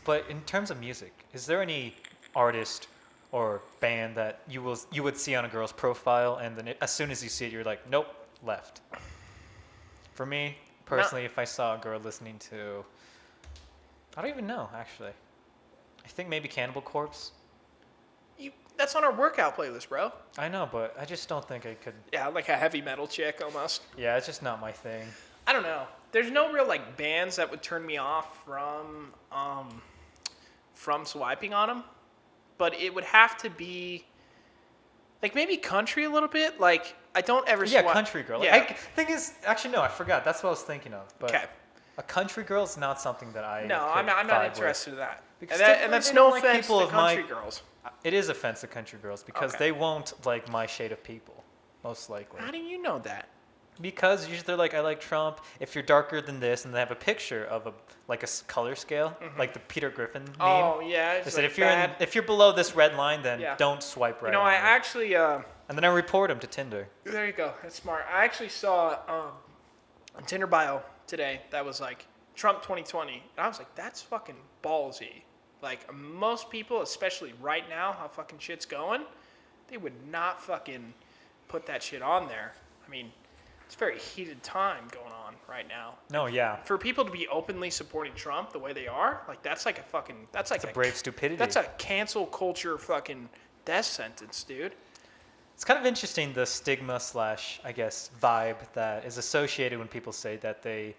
But in terms of music, is there any artist or band that you would see on a girl's profile, and then as soon as you see it, you're like, nope, left. For me personally, if I saw a girl listening to, I don't even know actually. I think maybe Cannibal Corpse. That's on our workout playlist, bro. I know, but I just don't think I could. Yeah, like a heavy metal chick almost. Yeah, it's just not my thing. I don't know. There's no real like bands that would turn me off from swiping on them, but it would have to be like maybe country a little bit. Like I don't ever. Yeah, country girl. Yeah. Thing is, actually no, I forgot. That's what I was thinking of. But Okay. a country girl is not something that I. No, could I'm not vibe interested in that. Because And that's typically they no don't like offense people to of my- country girls. with. It is offensive to country girls because Okay. they won't like my shade of people, most likely. How do you know that? Because usually they're like, I like Trump. If you're darker than this, and they have a picture of a color scale, like the Peter Griffin meme. Oh yeah. They It's said like if if you're below this red line, then Yeah. don't swipe right. You know, on I it. actually And then I report him to Tinder. there you go. That's smart. I actually saw a Tinder bio today that was like Trump 2020, and I was like, that's fucking ballsy. Like most people, especially right now, how fucking shit's going, they would not fucking put that shit on there. I mean, It's a very heated time going on right now. No, yeah. For people to be openly supporting Trump the way they are, like that's like It's a brave stupidity. That's a cancel culture fucking death sentence, dude. It's kind of interesting, the stigma / I guess vibe that is associated when people say that they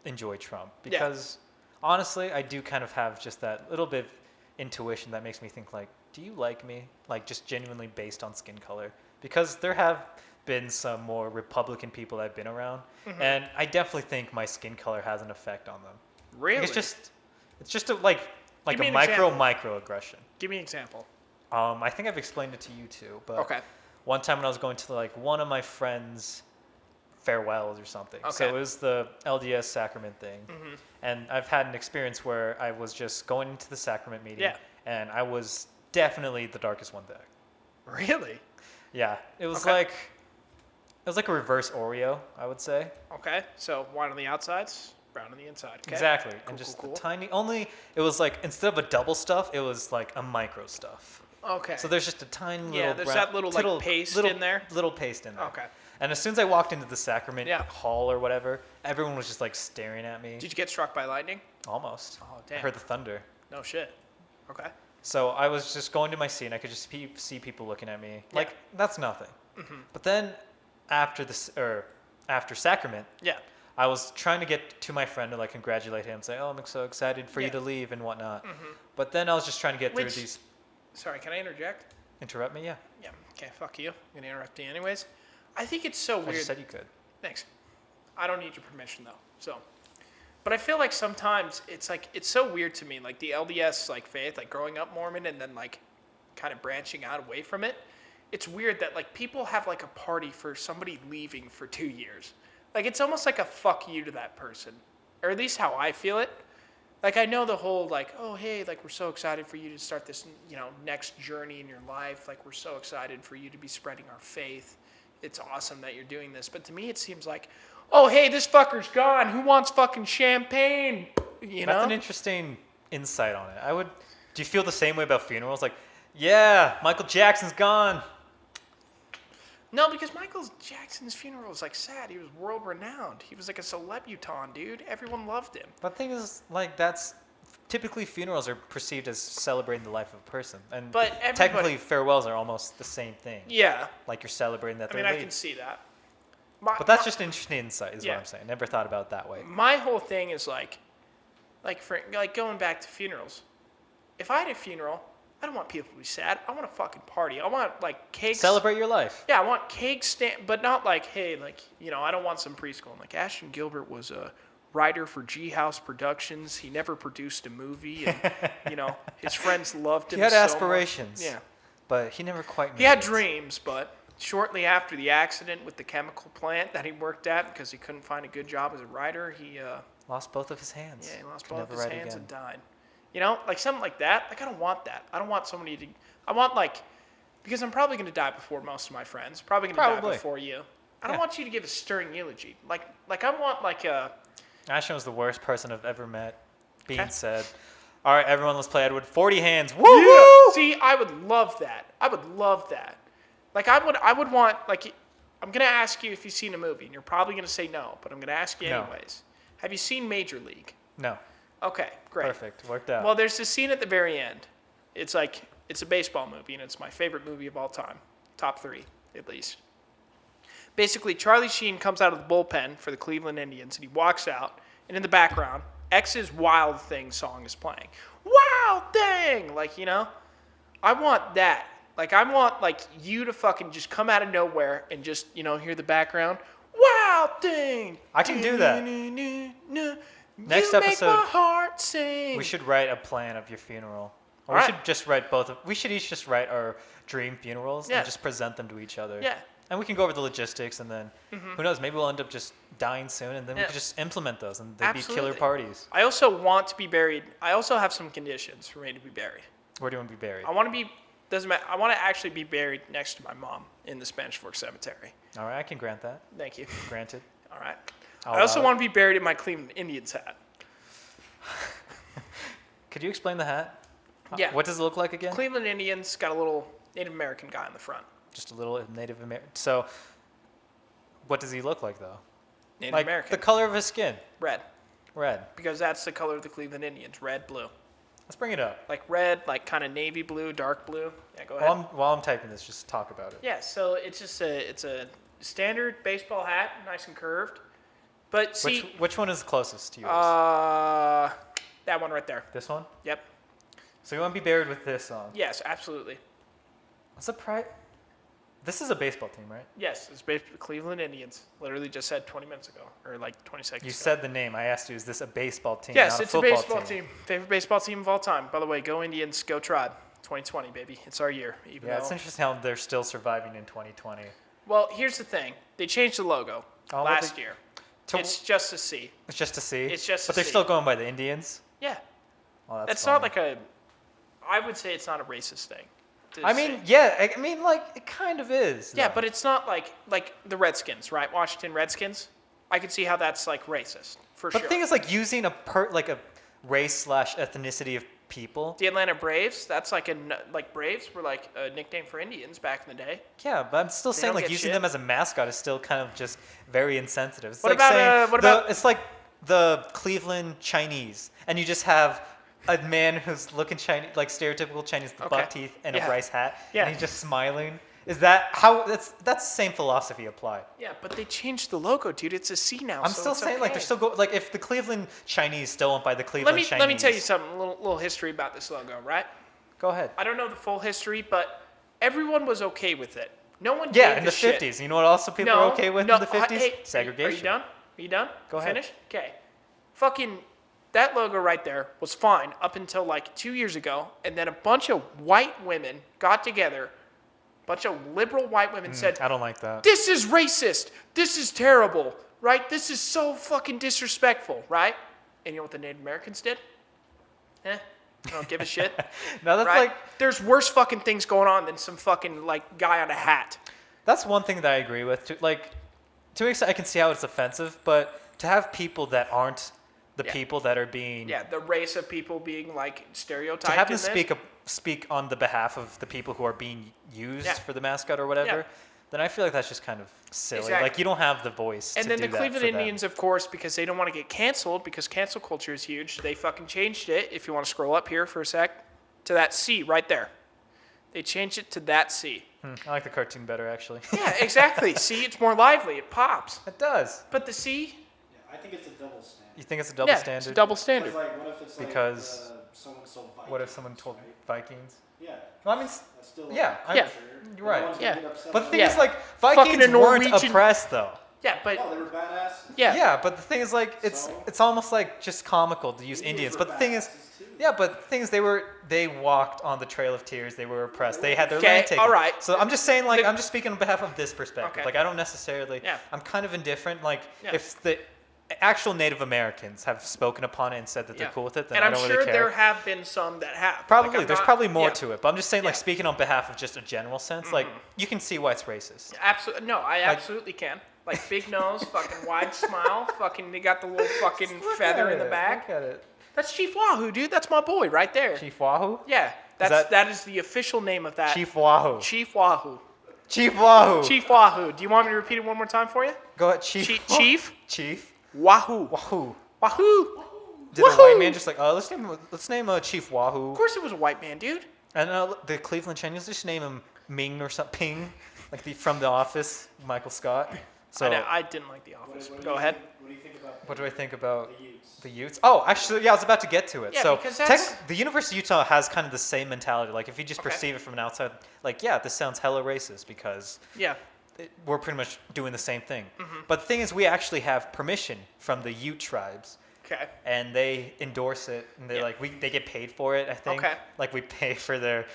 enjoy Trump, because honestly, I do kind of have just that little bit of intuition that makes me think like, do you like me? Like just genuinely based on skin color, because there have been some more Republican people I've been around, and I definitely think my skin color has an effect on them. Really? Like, it's just a, like Give me a an example. microaggression. Give me an example. I think I've explained it to you too, but Okay. one time when I was going to like one of my friends' farewells or something. So Okay. it was the LDS sacrament thing. And I've had an experience where I was just going into the sacrament meeting, Yeah. and I was definitely the darkest one there. Really? Yeah. It was Okay. like a reverse Oreo, I would say. Okay. So white on the outsides, brown on the inside. Okay. Exactly. Cool, And just cool, the cool. it was like, instead of a double stuff, it was like a micro stuff. Okay. So there's just a tiny little Yeah, there's that little, like, paste in there? Little paste in there. Okay. And as soon as I walked into the sacrament Yeah. hall or whatever, everyone was just like staring at me. Did you get struck by lightning? Almost. Oh, I damn. heard the thunder. No shit. Okay. So I was just going to my seat, and I could just see people looking at me. Like, that's nothing. But then after sacrament, Yeah. I was trying to get to my friend to like congratulate him, say, "Oh, I'm so excited for you Yeah. to leave and whatnot." But then I was just trying to get through Which- these. Sorry, can I interject? Interrupt me? Yeah. Yeah. Okay, fuck you. I'm going to interrupt you anyways. I think it's so I weird. just said you could. Thanks. I don't need your permission though. So, but I feel like sometimes it's like it's so weird to me, like the LDS like faith, like growing up Mormon and then like kind of branching out away from it. It's weird that like people have like a party for somebody leaving for 2 years. Like it's almost like a fuck you to that person, or at least how I feel it. Like I know the whole like, oh hey, like we're so excited for you to start this, next journey in your life. Like we're so excited for you to be spreading our faith. It's awesome that you're doing this. But to me, it seems like, oh, hey, this fucker's gone. Who wants fucking champagne? That's an interesting insight on it. Do you feel the same way about funerals? Like, yeah, Michael Jackson's gone. No, because Michael Jackson's funeral was like sad. He was world renowned. He was like a celebutant, dude. Everyone loved him. But the thing is, like, typically funerals are perceived as celebrating the life of a person. And But everybody- technically farewells are almost the same thing. Yeah. Like you're celebrating that I they're mean, I leaving. can see that. But that's just an interesting insight, is Yeah. what I'm saying. Never thought about it that way. My whole thing is like going back to funerals. If I had a funeral, I don't want people to be sad. I want a fucking party. I want like cakes. Celebrate your life. Yeah, I want cake but not like, hey, like, I don't want some preschool. Like Ashton Gilbert was a writer for G House Productions. He never produced a movie, and his friends loved him. He had so much. aspirations. Yeah, but he never quite made he had it. dreams, but shortly after the accident with the chemical plant that he worked at, because he couldn't find a good job as a writer, he Lost both of his hands. he lost Could both never his write hands again. and died. Like something like that. Like I don't want that. I don't want somebody to. I want like, because I'm probably going to die before most of my friends. Probably going to die Probably. before you. I don't Yeah. want you to give a stirring eulogy. Like I want like a. Ashton was the worst person I've ever met. Being Okay. said, all right, everyone, let's play Edward. 40 hands. Woo! Yeah. See, I would love that. I would love that. Like I would want like. I'm going to ask you if you've seen a movie, and you're probably going to say no, but I'm going to ask you No. anyways. Have you seen Major League? No. Okay, great. Perfect. Worked out. Well, there's this scene at the very end. It's like, it's a baseball movie, and it's my favorite movie of all time. Top 3, at least. Basically, Charlie Sheen comes out of the bullpen for the Cleveland Indians, and he walks out, and in the background, X's Wild Thing song is playing. Wild Thing! Like, I want that. Like, I want, like, you to fucking just come out of nowhere and just, hear the background. Wild Thing! I can do that. Next You make episode, my heart sing. we should write a plan of your funeral. Or All we right. should just write both. We should each just write our dream funerals Yeah. and just present them to each other. Yeah. And we can go over the logistics, and then who knows? Maybe we'll end up just dying soon, and then we Yeah. can just implement those, and they'd be Absolutely. killer parties. I also want to be buried. I also have some conditions for me to be buried. Where do you want to be buried? I want to be, doesn't matter, I want to actually be buried next to my mom in the Spanish Fork Cemetery. All right, I can grant that. Thank you. Granted. All right. I'll I also allow it. want to be buried in my Cleveland Indians hat. Could you explain the hat? Yeah. What does it look like again? Cleveland Indians got a little Native American guy in the front. Just a little Native American. So What does he look like though? Native Like American. the color of his skin, Red. red. Because that's the color of the Cleveland Indians. Red, blue. Let's bring it up. Like red, like kind of navy blue, dark blue. Yeah, go ahead. While I'm typing this, just talk about it. Yeah, so it's just it's a standard baseball hat, nice and curved. But see, Which one is closest to yours? that one right there. This one? Yep. So you want to be buried with this on? Yes, absolutely. What's the price? This is a baseball team, right? Yes, it's basically Cleveland Indians. Literally just said 20 minutes ago, or like 20 seconds You ago. said the name. I asked you, is this a baseball team? Yes, not it's a football baseball team. Favorite baseball team of all time. By the way, go Indians, go Tribe. 2020, baby. It's our year. Even Yeah, though... it's interesting how they're still surviving in 2020. Well, here's the thing. They changed the logo last year. It's just a C. It's just to see. It's just But a they're C. still going by the Indians. Yeah. Oh, That's funny. not like a... I would say it's not a racist thing. I mean, yeah. I mean, like it kind of is. Yeah, though. but it's not like the Redskins, right? Washington Redskins. I could see how that's like racist for But sure. the thing is, like using a race / ethnicity of people. The Atlanta Braves, that's like Braves were like a nickname for Indians back in the day. Yeah, but I'm still saying don't like get using shit. them as a mascot is still kind of just very insensitive. It's What like about, saying what about- it's like the Cleveland Chinese, and you just have a man who's looking Chinese, like stereotypical Chinese, with buck teeth and Yeah. a rice hat, Yeah. and he's just smiling. Is that how? That's the same philosophy applied. Yeah, but they changed the logo, dude. It's a C now. I'm so still it's saying like okay. they're still like if the Cleveland Chinese still went by the Cleveland Chinese. Let me tell you something. A little history about this logo, right? Go ahead. I don't know the full history, but everyone was okay with it. No one. Yeah, gave in a the shit. 50s. You know what also people No, were okay with no, in the 50s? hey, Segregation. Are you done? Are you done? Go ahead. Finish? Okay. Fucking that logo right there was fine up until like 2 years ago, and then a bunch of white women got together, a bunch of liberal white women said, I don't like that. "This is racist. This is terrible, right? This is so fucking disrespectful, right?" And you know what the Native Americans did? I don't give a shit. No, that's right? like There's worse fucking things going on than some fucking like guy on a hat. that's one thing that I agree with. To an extent, I can see how it's offensive, but to have people that aren't the Yeah. people that are being Yeah, the race of people being like stereotyped. to have them in this. speak on the behalf of the people who are being used Yeah. for the mascot or whatever, Yeah. then I feel like that's just kind of silly. Exactly. Like you don't have the voice. And to then do the that Cleveland for them. Indians, of course, because they don't want to get canceled, because cancel culture is huge, they fucking changed it. If you want to scroll up here for a sec, to that C right there. They changed it to that C. I like the cartoon better actually. Yeah, exactly. See, it's more lively. It pops. It does. But the C, Yeah, I think it's a double standard. You think it's a double yeah, standard? it's a double Because, standard. like, what if it's like Because someone sold Vikings, What if someone told right? Vikings? Yeah. Well, I mean, That's still like yeah, a Yeah. culture. You're right. No one's Yeah. gonna get upset but the about thing Yeah. is, like, Fucking Vikings a weren't Norwegian- oppressed though. Yeah, but it. Oh, they were badass. yeah. Yeah, but the thing is, like, it's So? it's almost like just comical to use Indians. But the thing is, yeah, but the thing is, they walked on the Trail of Tears. They were oppressed. They had their Okay, land taken. all right. So I'm just saying, like, The- I'm just speaking on behalf of this perspective. Okay. Like, I don't necessarily. Yeah. I'm kind of indifferent. Like, Yeah. if the actual Native Americans have spoken upon it and said that they're Yeah. cool with it, then And I I'm don't sure really care. there have been some that have. Probably, Like, I'm there's not- probably more yeah. to it. But I'm just saying, like, Yeah. speaking on behalf of just a general sense, like, you can see why it's racist. Absolutely, no, I absolutely can. Like big nose, fucking wide smile, fucking. They got the little fucking feather in the back. Look at it. That's Chief Wahoo, dude. That's my boy right there. Chief Wahoo? Yeah, that is the official name of that. Chief Wahoo. Chief Wahoo. Chief Wahoo. Chief Wahoo. Do you want me to repeat it one more time for you? Go ahead, Chief. Chief Chief Wahoo. Wahoo. Wahoo. Did a Wahoo! white man just like, let's name Chief Wahoo? Of course, it was a white man, dude. And the Cleveland Chinese just name him Ming or something, Ping, like from The Office, Michael Scott. So I didn't like The Office. Go ahead. What do you think about what do I think about the Utes? the Utes? Oh, actually, yeah, I was about to get to it. Yeah, so because that's- the University of Utah has kind of the same mentality. Like if you just Okay. perceive it from an outside, like yeah, this sounds hella racist because Yeah. we're pretty much doing the same thing. Mm-hmm. But the thing is, we actually have permission from the Ute tribes. Okay. And they endorse it, and they Yeah. they get paid for it. I think. Okay. Like we pay for their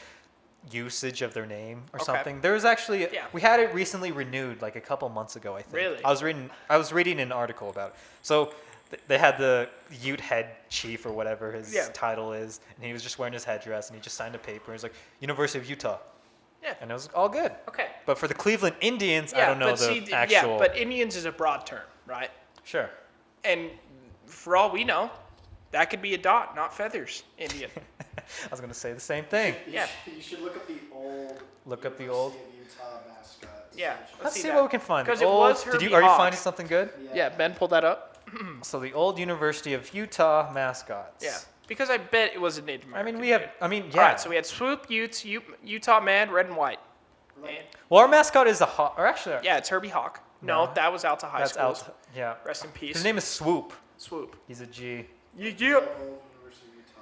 usage of their name or Okay. something. There was actually Yeah. we had it recently renewed like a couple months ago. I think. Really? I was reading an article about it. So they had the Ute head chief or whatever his Yeah. title is, and he was just wearing his headdress, and he just signed a paper. He was like University of Utah, Yeah. and it was all good. Okay. But for the Cleveland Indians, Yeah, I don't know but the see, actual. Yeah, but Indians is a broad term, right? Sure. And for all we know, that could be a dot, not feathers. Indian. I was gonna say the same thing. Yeah. You should look up the old. Look up the University old- of Utah mascot. Yeah. Let's see that. what we can find. Because The it old- was Did Herbie you? Are you Hawk. finding something good? Yeah, Ben, pull that up. So the old University of Utah mascots. Yeah. Because I bet it was a Native I American. mean, we have. I mean, yeah. All right, so we had Swoop, Utes, Utah Man, red and white. And, Well, our mascot is a hawk. Or actually, yeah, it's Herbie Hawk. No, No. that was Alta High that's School. out. Yeah. Rest in peace. His name is Swoop. Swoop. He's a G. Yeah. Old University of Utah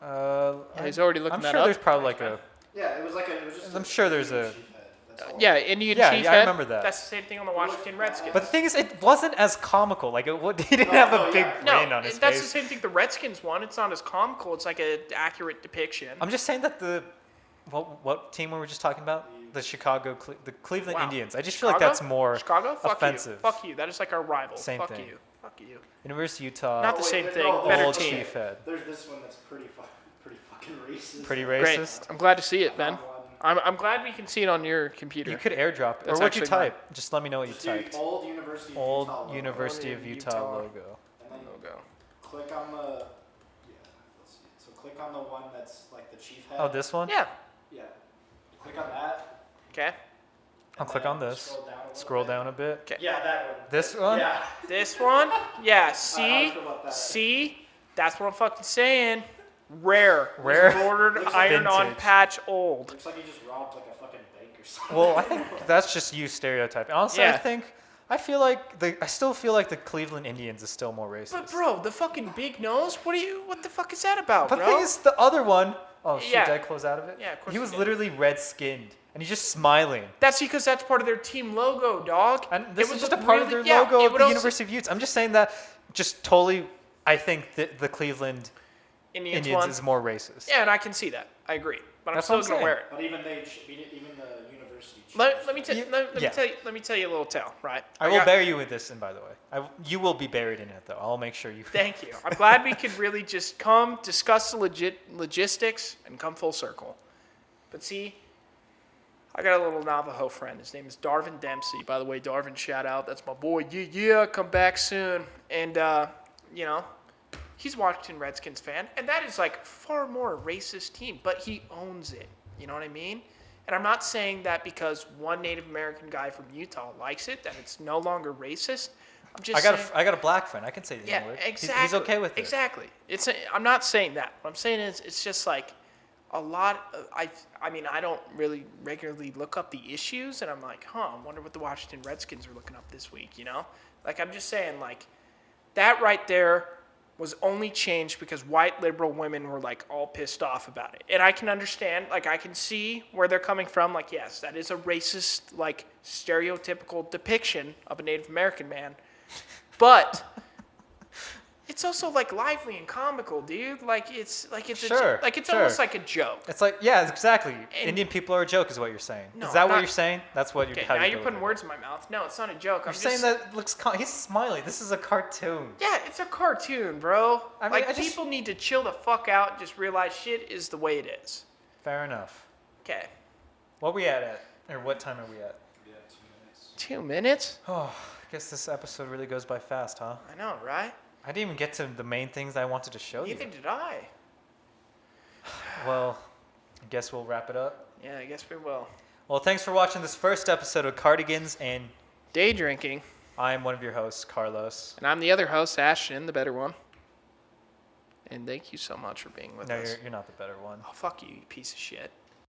logo. Yeah, he's already looking I'm that sure up. there's probably like a. Yeah, it was like it was just. I'm sure there's a- chief head. That's all. Yeah, Indian Yeah, Chief yeah, I Head. remember that. That's the same thing on the Washington Redskins. But the thing is, it wasn't as comical. Like he didn't No, have no, a big yeah. grin no, on his that's face. the same thing the Redskins won. It's not as comical. It's like an accurate depiction. I'm just saying that the what team we were just talking about, the the Cleveland Wow. Indians. I just feel like Chicago? that's more Chicago? Fuck offensive. You. Fuck you. That is like our rival. Same Fuck thing. you. Fuck you. University of Utah. Not the wait, same no, thing. no, Better old team. chief head. There's this one that's pretty fucking racist. Pretty Great. racist. I'm glad to see it, Ben. Found one. I'm glad we can see it on your computer. You could airdrop it. That's Or what'd you actually type? Just let me know what you Just do typed. Old University of Utah. Old logo. University of Old Utah Utah. logo. And then Logo. click on the. Yeah, let's see. So click on the one that's like the chief head. Oh, this one? Yeah. Yeah. Click on that. Okay. I'll and click then on this. Scroll down a little Scroll bit. down a bit. Okay. Yeah, that one. This one? Yeah. This one? Yeah. How See? do you feel about that? See? That's what I'm fucking saying. Rare. Rare. Embroidered, Looks like iron-on vintage. patch old. Looks like you just robbed like a fucking bank or something. Well, I think that's just you stereotyping. Honestly, Yeah. I still feel like the Cleveland Indians is still more racist. But bro, the fucking big nose. What the fuck is that about, But bro? the thing is, the other one, oh shit, Yeah. did I close out of it? Yeah, of course He you was did. literally red-skinned, and he's just smiling. That's because that's part of their team logo, dog. And It this would is just a look part of their really- yeah, logo it of would the also- University of Utah. I'm just saying that just totally, I think that the Cleveland Indians Indians won. is more racist. Yeah, and I can see that. I agree. But That's I'm what still I'm gonna wear saying. it. But even even the university. Let me tell You- let me yeah. let me tell you a little tale, right? I will got- bury you with this, and by the way, you will be buried in it, though. I'll make sure you. Thank you. I'm glad we could really just come discuss the logistics and come full circle. But see, I got a little Navajo friend. His name is Darvin Dempsey. By the way, Darvin, shout out. That's my boy. Yeah, come back soon. And you know, he's a Washington Redskins fan, and that is like far more a racist team, but he owns it. You know what I mean? And I'm not saying that because one Native American guy from Utah likes it, that it's no longer racist. I'm just saying, I got a black friend. I can say the yeah, N-word. exactly. He's okay with it. Exactly. I'm not saying that. What I'm saying is, it's just like a lot. I mean, I don't really regularly look up the issues, and I'm like, I wonder what the Washington Redskins are looking up this week. You know, like I'm just saying, like that right there was only changed because white liberal women were like all pissed off about it. And I can understand, like I can see where they're coming from. Like, yes, that is a racist, like stereotypical depiction of a Native American man. But it's also like lively and comical, dude. Like it's Sure, it's sure. almost like a joke. It's like, yeah, exactly. And- Indian people are a joke, is what you're saying. No, is that I'm what not- you're saying? That's what Okay, how now you you're go putting with it. words in my mouth. No, it's not a joke. You're I'm saying just, that looks. He's smiling. This is a cartoon. yeah, it's a cartoon, bro. I mean, like I just- people need to chill the fuck out and just realize shit is the way it is. Fair enough. Okay. What we at? Or what time are we at? Yeah, 2 minutes. 2 minutes? Oh, I guess this episode really goes by fast, huh? I know, right? I didn't even get to the main things I wanted to show you. Neither did I. Well, I guess we'll wrap it up. Yeah, I guess we will. Well, thanks for watching this first episode of Cardigans, and Day drinking. I'm one of your hosts, Carlos. And I'm the other host, Ashton, the better one. And thank you so much for being with No, us. you're not the better one. Oh, fuck you, you piece of shit.